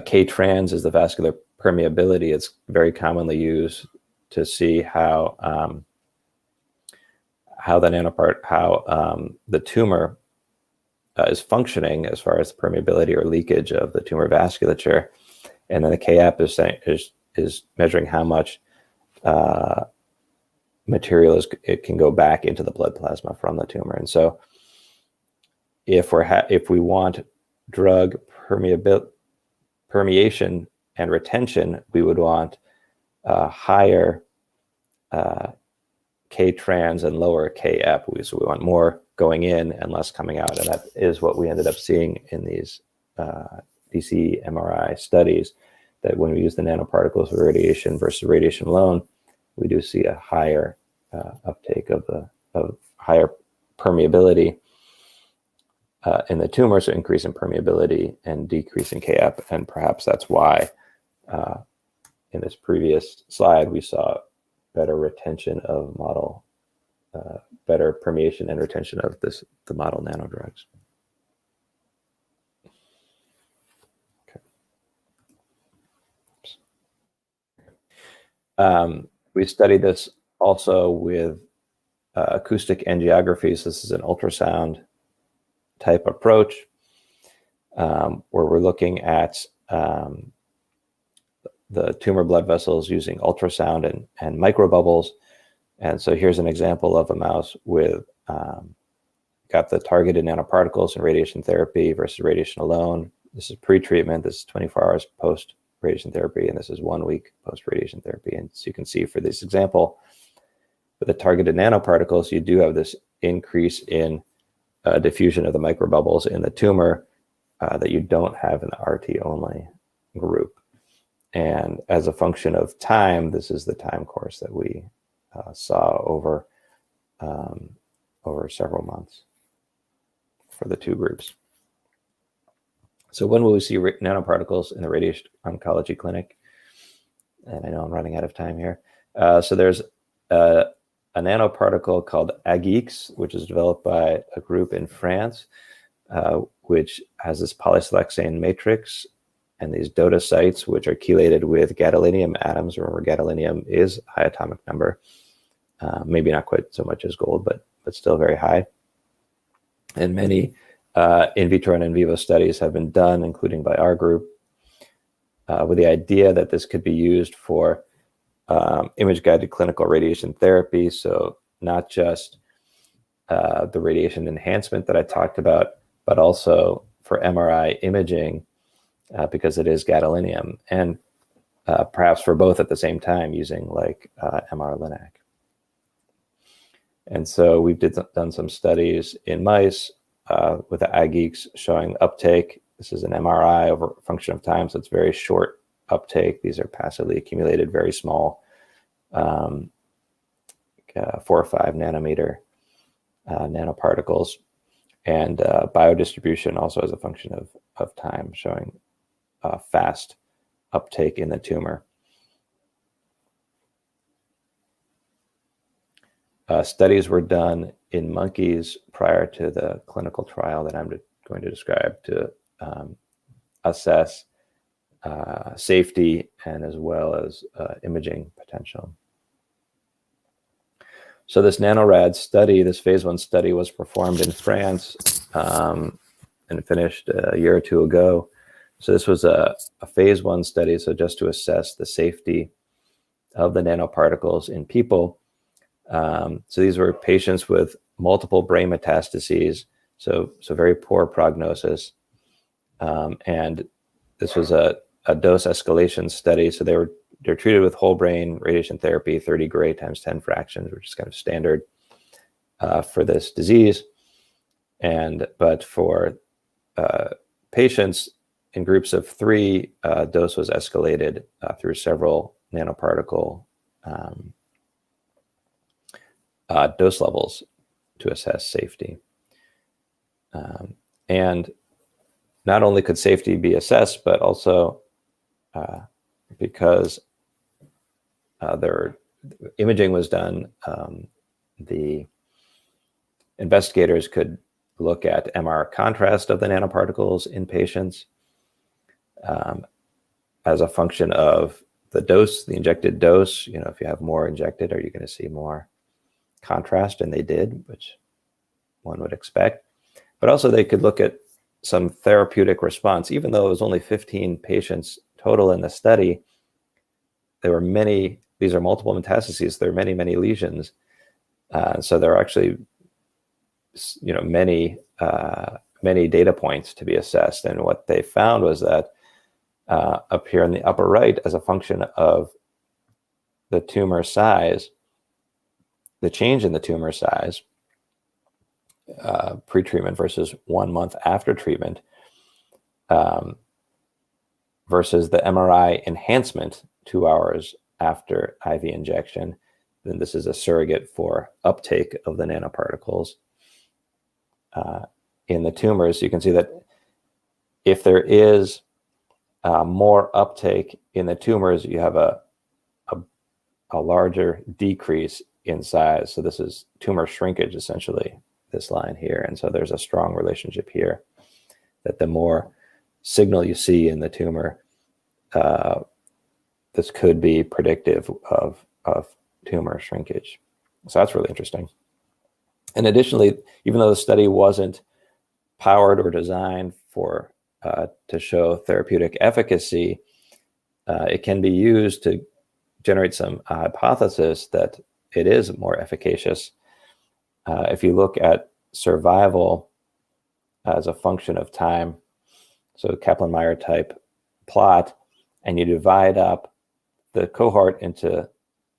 K-trans is the vascular permeability. It's very commonly used to see how the tumor is functioning as far as permeability or leakage of the tumor vasculature, and then the K-ap is measuring how much material it can go back into the blood plasma from the tumor. And so, if we want drug permeation and retention, we would want higher K-trans and lower K-ep. So we want more going in and less coming out. And that is what we ended up seeing in these DC MRI studies, that when we use the nanoparticles with radiation versus radiation alone, we do see a higher uptake of higher permeability in the tumor, so increase in permeability and decrease in K-ep. And perhaps that's why in this previous slide we saw better retention of model, better permeation and retention of the model nanodrugs. Okay. We studied this also with acoustic angiography. So this is an ultrasound type approach where we're looking at the tumor blood vessels using ultrasound and microbubbles. And so here's an example of a mouse with got the targeted nanoparticles and radiation therapy versus radiation alone. This is pre-treatment. This is 24 hours post radiation therapy, and this is 1 week post radiation therapy. And so you can see for this example, with the targeted nanoparticles, you do have this increase in diffusion of the microbubbles in the tumor that you don't have in the RT only group. And as a function of time, this is the time course that we saw over several months for the two groups. So when will we see nanoparticles in the radiation oncology clinic? And I know I'm running out of time here. So there's a nanoparticle called AGIX, which is developed by a group in France, which has this polysiloxane matrix and these DOTA sites, which are chelated with gadolinium atoms. Remember, gadolinium is high atomic number, maybe not quite so much as gold, but still very high. And many in vitro and in vivo studies have been done, including by our group, with the idea that this could be used for image-guided clinical radiation therapy. So not just the radiation enhancement that I talked about, but also for MRI imaging, because it is gadolinium, and perhaps for both at the same time using like MR-Linac. And so we've done some studies in mice with the AGIX showing uptake. This is an MRI over a function of time, so it's very short uptake. These are passively accumulated, very small, 4 or 5 nanometer nanoparticles, and biodistribution also as a function of time, showing fast uptake in the tumor. Studies were done in monkeys prior to the clinical trial that I'm going to describe to assess safety and as well as imaging potential. So this NanoRad study, this phase 1 study, was performed in France and finished a year or two ago. So this was a phase 1 study, so just to assess the safety of the nanoparticles in people. So these were patients with multiple brain metastases, so very poor prognosis. And this was a dose escalation study. So they're treated with whole brain radiation therapy, 30 gray times 10 fractions, which is kind of standard for this disease. But for patients in groups of 3, dose was escalated through several nanoparticle dose levels to assess safety. And not only could safety be assessed, but also because their imaging was done, the investigators could look at MR contrast of the nanoparticles in patients as a function of the dose, the injected dose. If you have more injected, are you going to see more contrast? And they did, which one would expect. But also they could look at some therapeutic response. Even though it was only 15 patients total in the study, there were many, these are multiple metastases, there are many, many lesions. So there are actually, many data points to be assessed. And what they found was that up here in the upper right, as a function of the tumor size, the change in the tumor size, pre-treatment versus 1 month after treatment, versus the MRI enhancement 2 hours after IV injection, then this is a surrogate for uptake of the nanoparticles in the tumors. You can see that if there is more uptake in the tumors, you have a larger decrease in size. So this is tumor shrinkage, essentially, this line here. And so there's a strong relationship here that the more signal you see in the tumor, this could be predictive of tumor shrinkage. So that's really interesting. And additionally, even though the study wasn't powered or designed for to show therapeutic efficacy, it can be used to generate some hypothesis that it is more efficacious. If you look at survival as a function of time, so Kaplan-Meier type plot, and you divide up the cohort into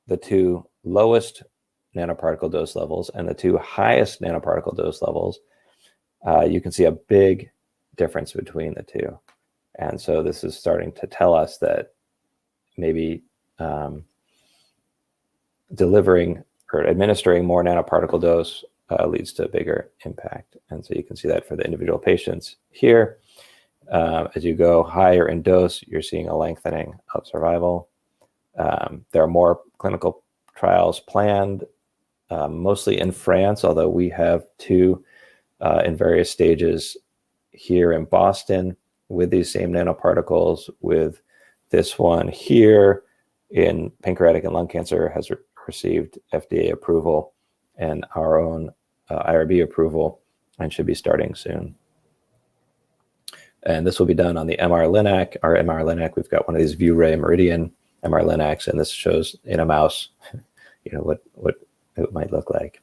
the 2 lowest nanoparticle dose levels and the 2 highest nanoparticle dose levels, you can see a big difference between the 2. And so this is starting to tell us that maybe delivering or administering more nanoparticle dose leads to a bigger impact. And so you can see that for the individual patients here. As you go higher in dose, you're seeing a lengthening of survival. There are more clinical trials planned, mostly in France, although we have 2 in various stages here in Boston with these same nanoparticles, with this one here in pancreatic and lung cancer has received FDA approval and our own IRB approval, and should be starting soon. And this will be done on the MR-Linac. Our MR-Linac, we've got one of these ViewRay Meridian MR-Linacs, and this shows in a mouse, what it might look like.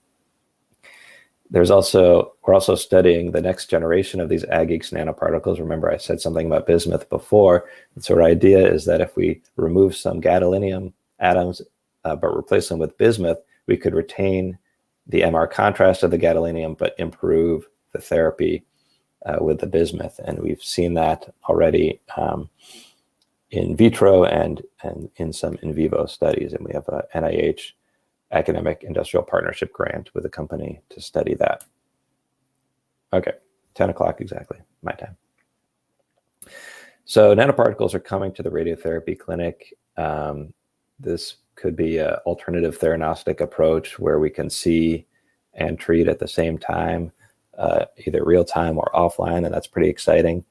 We're also studying the next generation of these AgX nanoparticles. Remember, I said something about bismuth before. And so our idea is that if we remove some gadolinium atoms, but replace them with bismuth, we could retain the MR contrast of the gadolinium, but improve the therapy with the bismuth. And we've seen that already in vitro and in some in vivo studies. And we have a NIH academic industrial partnership grant with a company to study that. Okay, 10 o'clock exactly, my time. So nanoparticles are coming to the radiotherapy clinic. This could be an alternative theranostic approach where we can see and treat at the same time, either real time or offline, and that's pretty exciting.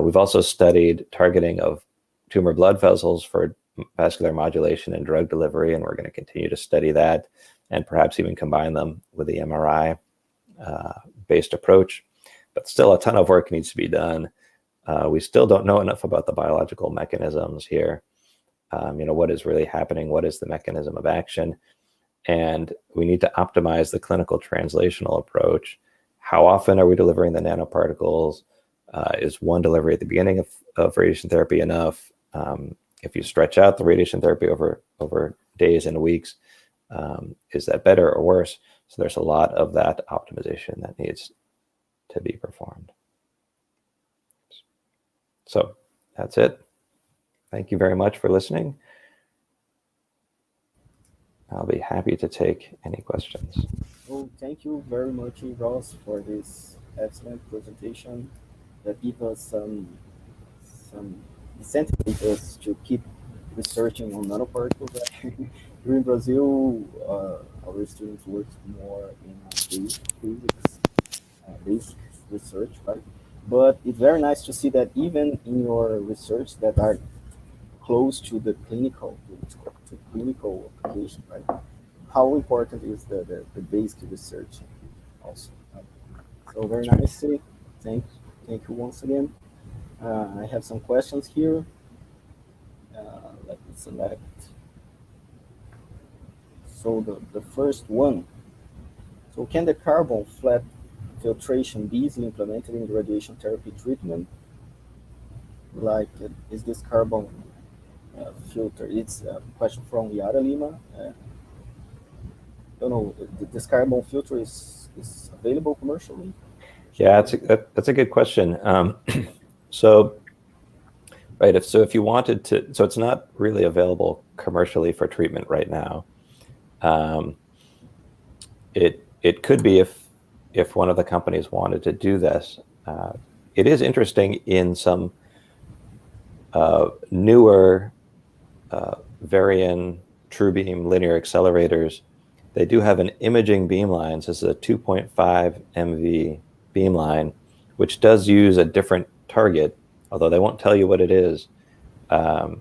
We've also studied targeting of tumor blood vessels for vascular modulation and drug delivery, and we're going to continue to study that and perhaps even combine them with the MRI based approach. But still a ton of work needs to be done. We still don't know enough about the biological mechanisms here. What is really happening? What is the mechanism of action? And we need to optimize the clinical translational approach. How often are we delivering the nanoparticles? Is one delivery at the beginning of radiation therapy enough? If you stretch out the radiation therapy over days and weeks, is that better or worse? So there's a lot of that optimization that needs to be performed. So that's it. Thank you very much for listening. I'll be happy to take any questions. Well, thank you very much, Ross, for this excellent presentation that gives us some incentive us to keep researching on nanoparticles. Here in Brazil, our students work more in basic research, right? But it's very nice to see that even in your research that are close to the clinical application, right? How important is the basic research also? So very nicely. Thank you once again. I have some questions here. Let me select. So the first one. So can the carbon flat filtration be easily implemented in the radiation therapy treatment? Like, is this carbon filter? It's a question from Yara Lima. Don't know. This carbon filter is available commercially? Yeah, that's a good question. So, right, if you wanted to, so it's not really available commercially for treatment right now. It could be if one of the companies wanted to do this. It is interesting in some newer Varian true beam linear accelerators. They do have an imaging beamline. So this is a 2.5 MV beamline, which does use a different target, although they won't tell you what it is. I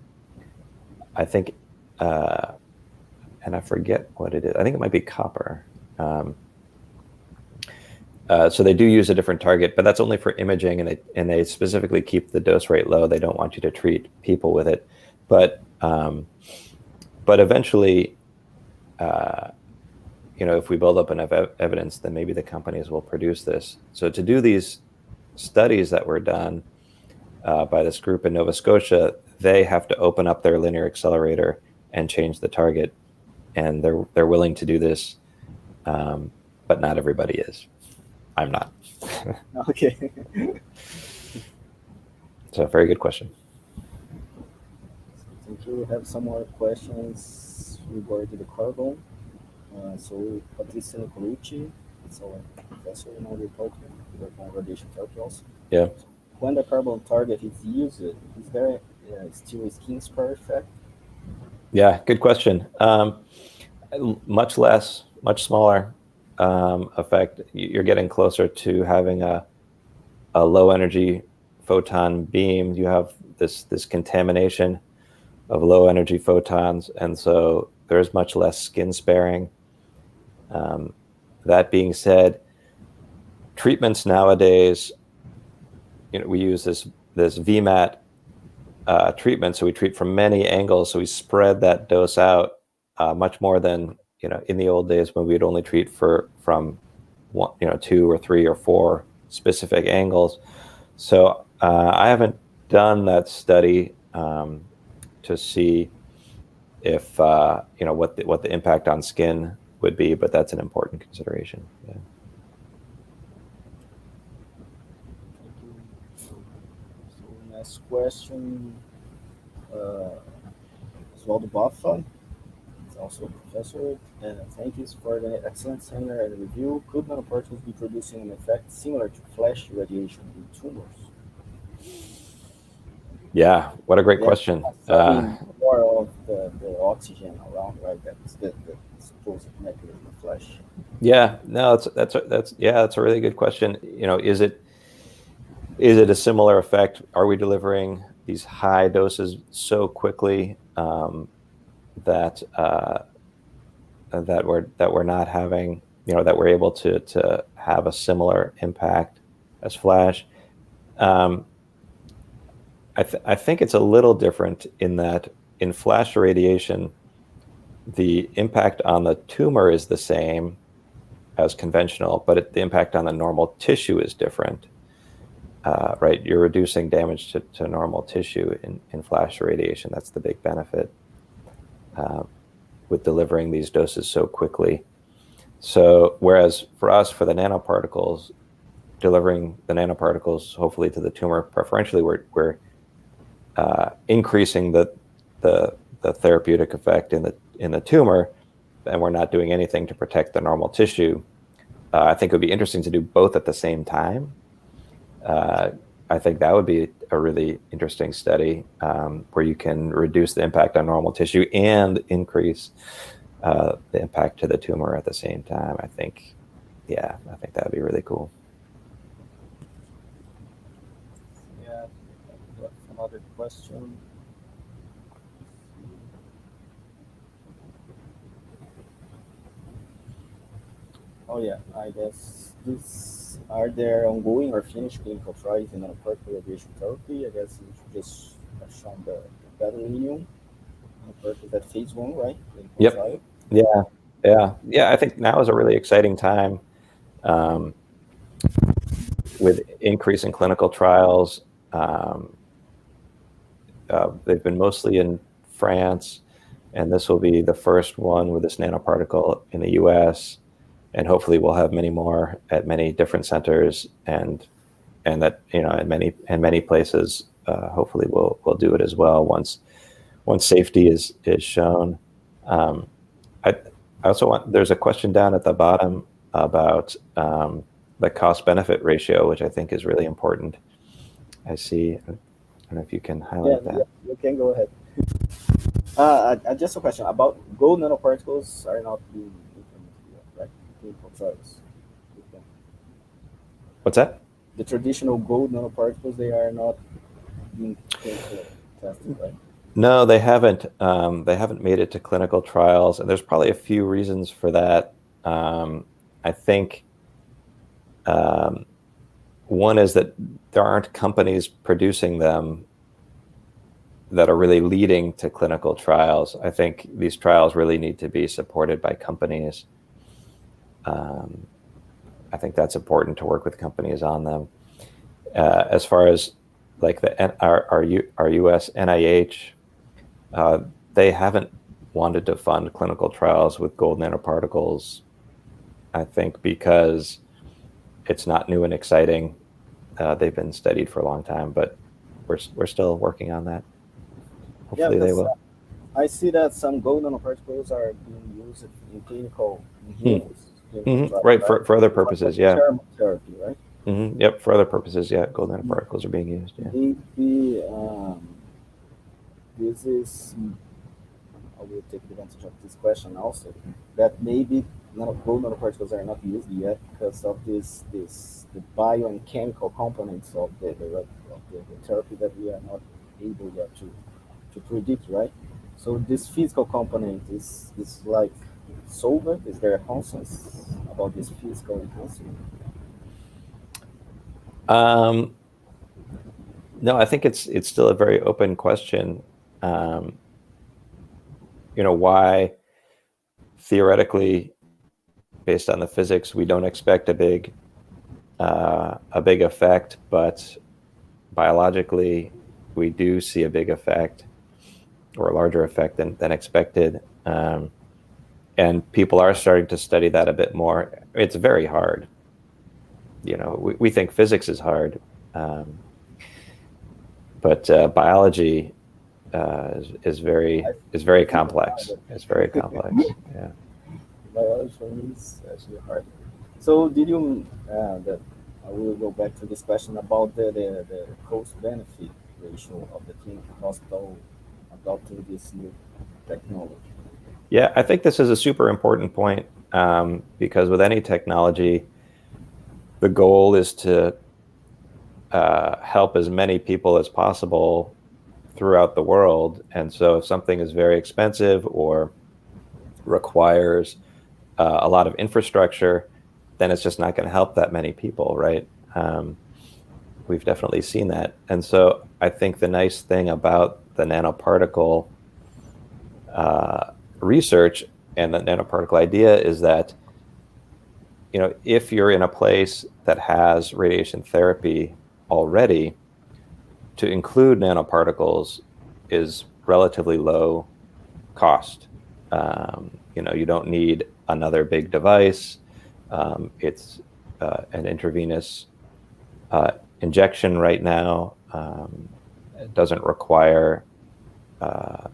think, and I forget what it is. I think it might be copper. So they do use a different target, but that's only for imaging, and they specifically keep the dose rate low. They don't want you to treat people with it, but eventually, if we build up enough evidence, then maybe the companies will produce this. So to do these studies that were done by this group in Nova Scotia, they have to open up their linear accelerator and change the target, and they're willing to do this, but not everybody is. I'm not. Okay. So very good question. Thank you. We have some more questions regarding the carbon. So Patricia Nicolucci, it's our professor in our department, working on radiation therapy also. Yeah. So when the carbon target is used, is there still a skin spur effect? Yeah, good question. Much less, much smaller effect. You're getting closer to having a low energy photon beam. You have this contamination of low energy photons, and so there's much less skin sparing. That being said, treatments nowadays, we use this VMAT treatment, so we treat from many angles, so we spread that dose out much more than in the old days when we'd only treat from 2 or 3 or 4 specific angles. So I haven't done that study to see if what the impact on skin would be, but that's an important consideration. Yeah. So next question, Oswaldo Baffa, he's also a professor, and thank you for the excellent seminar and review. Could nanoparticles be producing an effect similar to flash radiation in tumors? Yeah, what a great question. More of the oxygen around, right? That's the supposed mechanism of flash. Yeah, no, that's a really good question. Is it a similar effect? Are we delivering these high doses so quickly that we're not having, that we're able to have a similar impact as flash? I think it's a little different in that in flash radiation, the impact on the tumor is the same as conventional, but the impact on the normal tissue is different. Right, you're reducing damage to normal tissue in flash radiation. That's the big benefit with delivering these doses so quickly. So whereas for us, for the nanoparticles, delivering the nanoparticles hopefully to the tumor preferentially, we're increasing the therapeutic effect in the tumor, and we're not doing anything to protect the normal tissue. I think it would be interesting to do both at the same time. I think that would be a really interesting study where you can reduce the impact on normal tissue and increase the impact to the tumor at the same time. I think that would be really cool. Yeah, another question. Oh yeah, I guess these are there ongoing or finished clinical trials in nanoparticle radiation therapy. I guess you just have shown the gadolinium nanoparticles at phase one, right? Clinical Yep. trial. Yeah. Yeah. Yeah. I think now is a really exciting time um, with increasing clinical trials. Um, they've been mostly in France, and this will be the first one with this nanoparticle in the US. And hopefully we'll have many more at many different centers, and that, you know, in many places. Hopefully we'll do it as well once safety is shown. Um, I also want, there's a question down at the bottom about the cost benefit ratio, which I think is really important. I see. I don't know if you can Yeah, highlight yeah, that. you can go ahead. Just a question about gold nanoparticles are not being implemented yet, right? Clinical trials with them. What's that? The traditional gold nanoparticles, they are not being clinical tested, right? No, they haven't. They haven't made it to clinical trials, and there's probably a few reasons for that. I think um, one is that there aren't companies producing them that are really leading to clinical trials. I think these trials really need to be supported by companies. Um, I think that's important to work with companies on them. As far as like our U.S. NIH, they haven't wanted to fund clinical trials with gold nanoparticles, I think, because it's not new and exciting. They've been studied for a long time, but we're still working on that. Yeah, Hopefully they because will. I see that some gold nanoparticles are being used in clinical, in Hmm. humans, clinical trials, Right, right? for other For purposes, yeah. therapy, right? Yep, for other purposes, yeah. Gold nanoparticles are being used, yeah. Maybe this is, I will take advantage of this question also, that maybe gold nanoparticles are not used yet because of the bio and chemical components of the therapy that we are not able yet to predict, right? So this physical component is like solvent. Is there a consensus about this physical enhancement? Um, no, I think it's still a very open question. Um, why theoretically, based on the physics, we don't expect a big effect, but biologically, we do see a big effect or a larger effect than expected. And people are starting to study that a bit more. It's very hard. We think physics is hard, but biology I is very think it's complex. harder. It's very complex. Yeah. Biology for me is actually hard. So did you that I will go back to this question about the cost benefit ratio of the clinical hospital adopting this new technology. Yeah, I think this is a super important point, because with any technology, the goal is to help as many people as possible throughout the world. And so if something is very expensive or requires a lot of infrastructure, then it's just not going to help that many people, right? We've definitely seen that. And so I think the nice thing about the nanoparticle research and the nanoparticle idea is that, if you're in a place that has radiation therapy already, to include nanoparticles is relatively low cost. You don't need another big device. It's an intravenous injection right now. It doesn't require a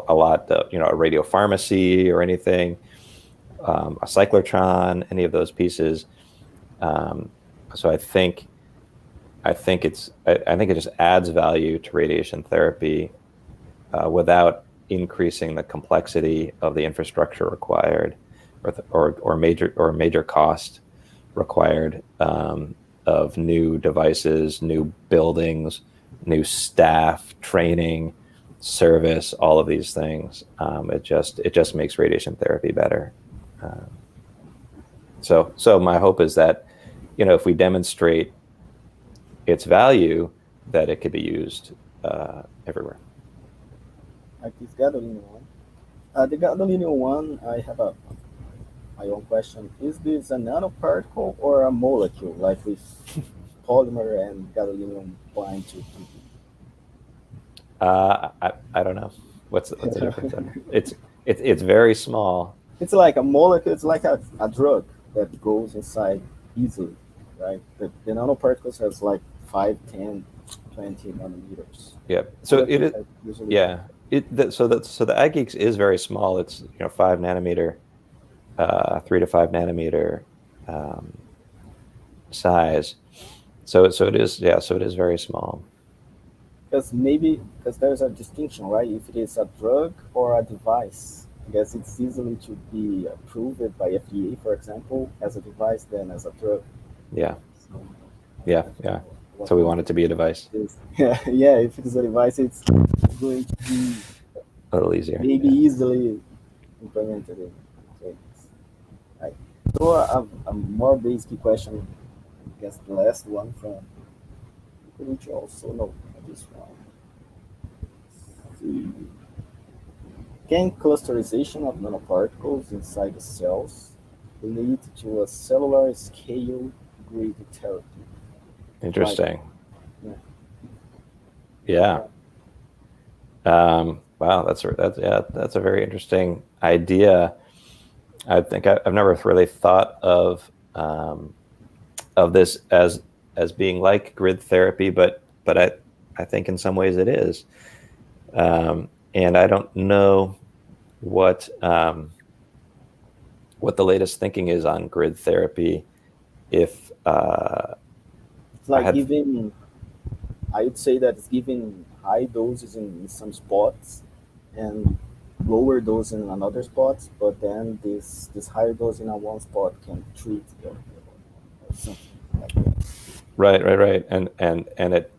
lot of, a radiopharmacy or anything, a cyclotron, any of those pieces. So I think it just adds value to radiation therapy without increasing the complexity of the infrastructure required, or major cost required, of new devices, new buildings, new staff, training, service, all of these things. It just makes radiation therapy better. So my hope is that, if we demonstrate its value, that it could be used everywhere. Like this gadolinium one. The gadolinium one, I have my own question. Is this a nanoparticle or a molecule, like with polymer and gadolinium bind to? I don't know. What's the difference? It's very small. It's like a molecule. It's like a drug that goes inside easily, right? The nanoparticles has like 5, 10, 20 nanometers. Yeah. So it is. Usually, Yeah. So the AgGeeks is very small. It's 5 nanometer, 3 to 5 nanometer size. So it is. Yeah. So it is very small. Because there's a distinction, right? If it is a drug or a device, I guess it's easily to be approved by FDA, for example, as a device than as a drug. Yeah. So, Yeah. So we want it to be a device. Yeah. If it is a device, it's going to be A little easier. maybe easily implemented in things. Right. So a more basic question, I guess the last one from which also know this one. Can clusterization of nanoparticles inside the cells lead to a cellular scale grid therapy? Interesting. Like, Yeah. Wow, that's a very interesting idea. I think I've never really thought of this as being like grid therapy, but I think in some ways it is. And I don't know what the latest thinking is on grid therapy. If it's like giving, I would say that it's giving high doses in some spots and lower dose in another spots, but then this higher dose in a one spot can treat or something like that. Right, and it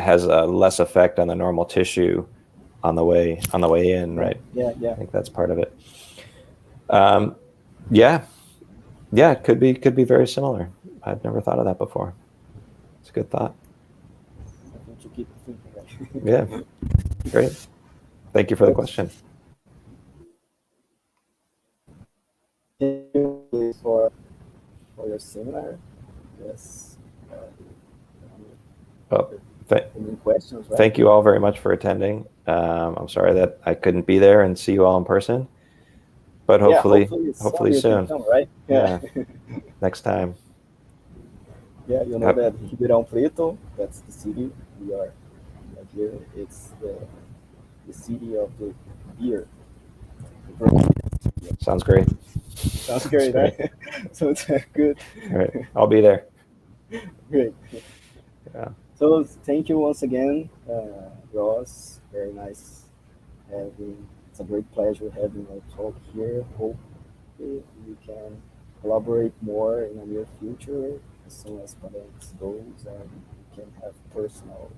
has a less effect on the normal tissue on the way in, right? Yeah. I think that's part of it. Yeah, it could be very similar. I've never thought of that before. It's a good thought. Something to keep thinking. Yeah, great. Thank you for the question. Thank you for your seminar. Yes. Well, any questions, right? Thank you all very much for attending. I'm sorry that I couldn't be there and see you all in person, but hopefully soon. Come, right? Yeah. Next time. Yeah, you know that Ribeirão Preto, that's the city we are here. It's the city of the beer. Sounds great. Sounds great, right? So it's good. All right, I'll be there. Great. Yeah. So thank you once again, Ross. Very nice having. It's a great pleasure having a talk here. Hope we can collaborate more in the near future as soon as pandemic goes, and we can have personal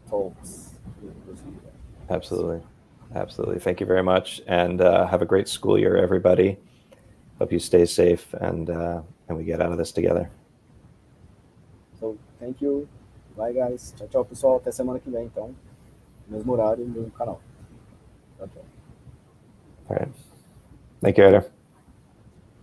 talks with Brazil. Absolutely. Thank you very much, and have a great school year, everybody. Hope you stay safe and we get out of this together. So thank you. Bye, guys. Tchau, tchau, pessoal. Até semana que vem, então. Mesmo horário no canal. Tchau, tchau. All right. Thank you, Eder.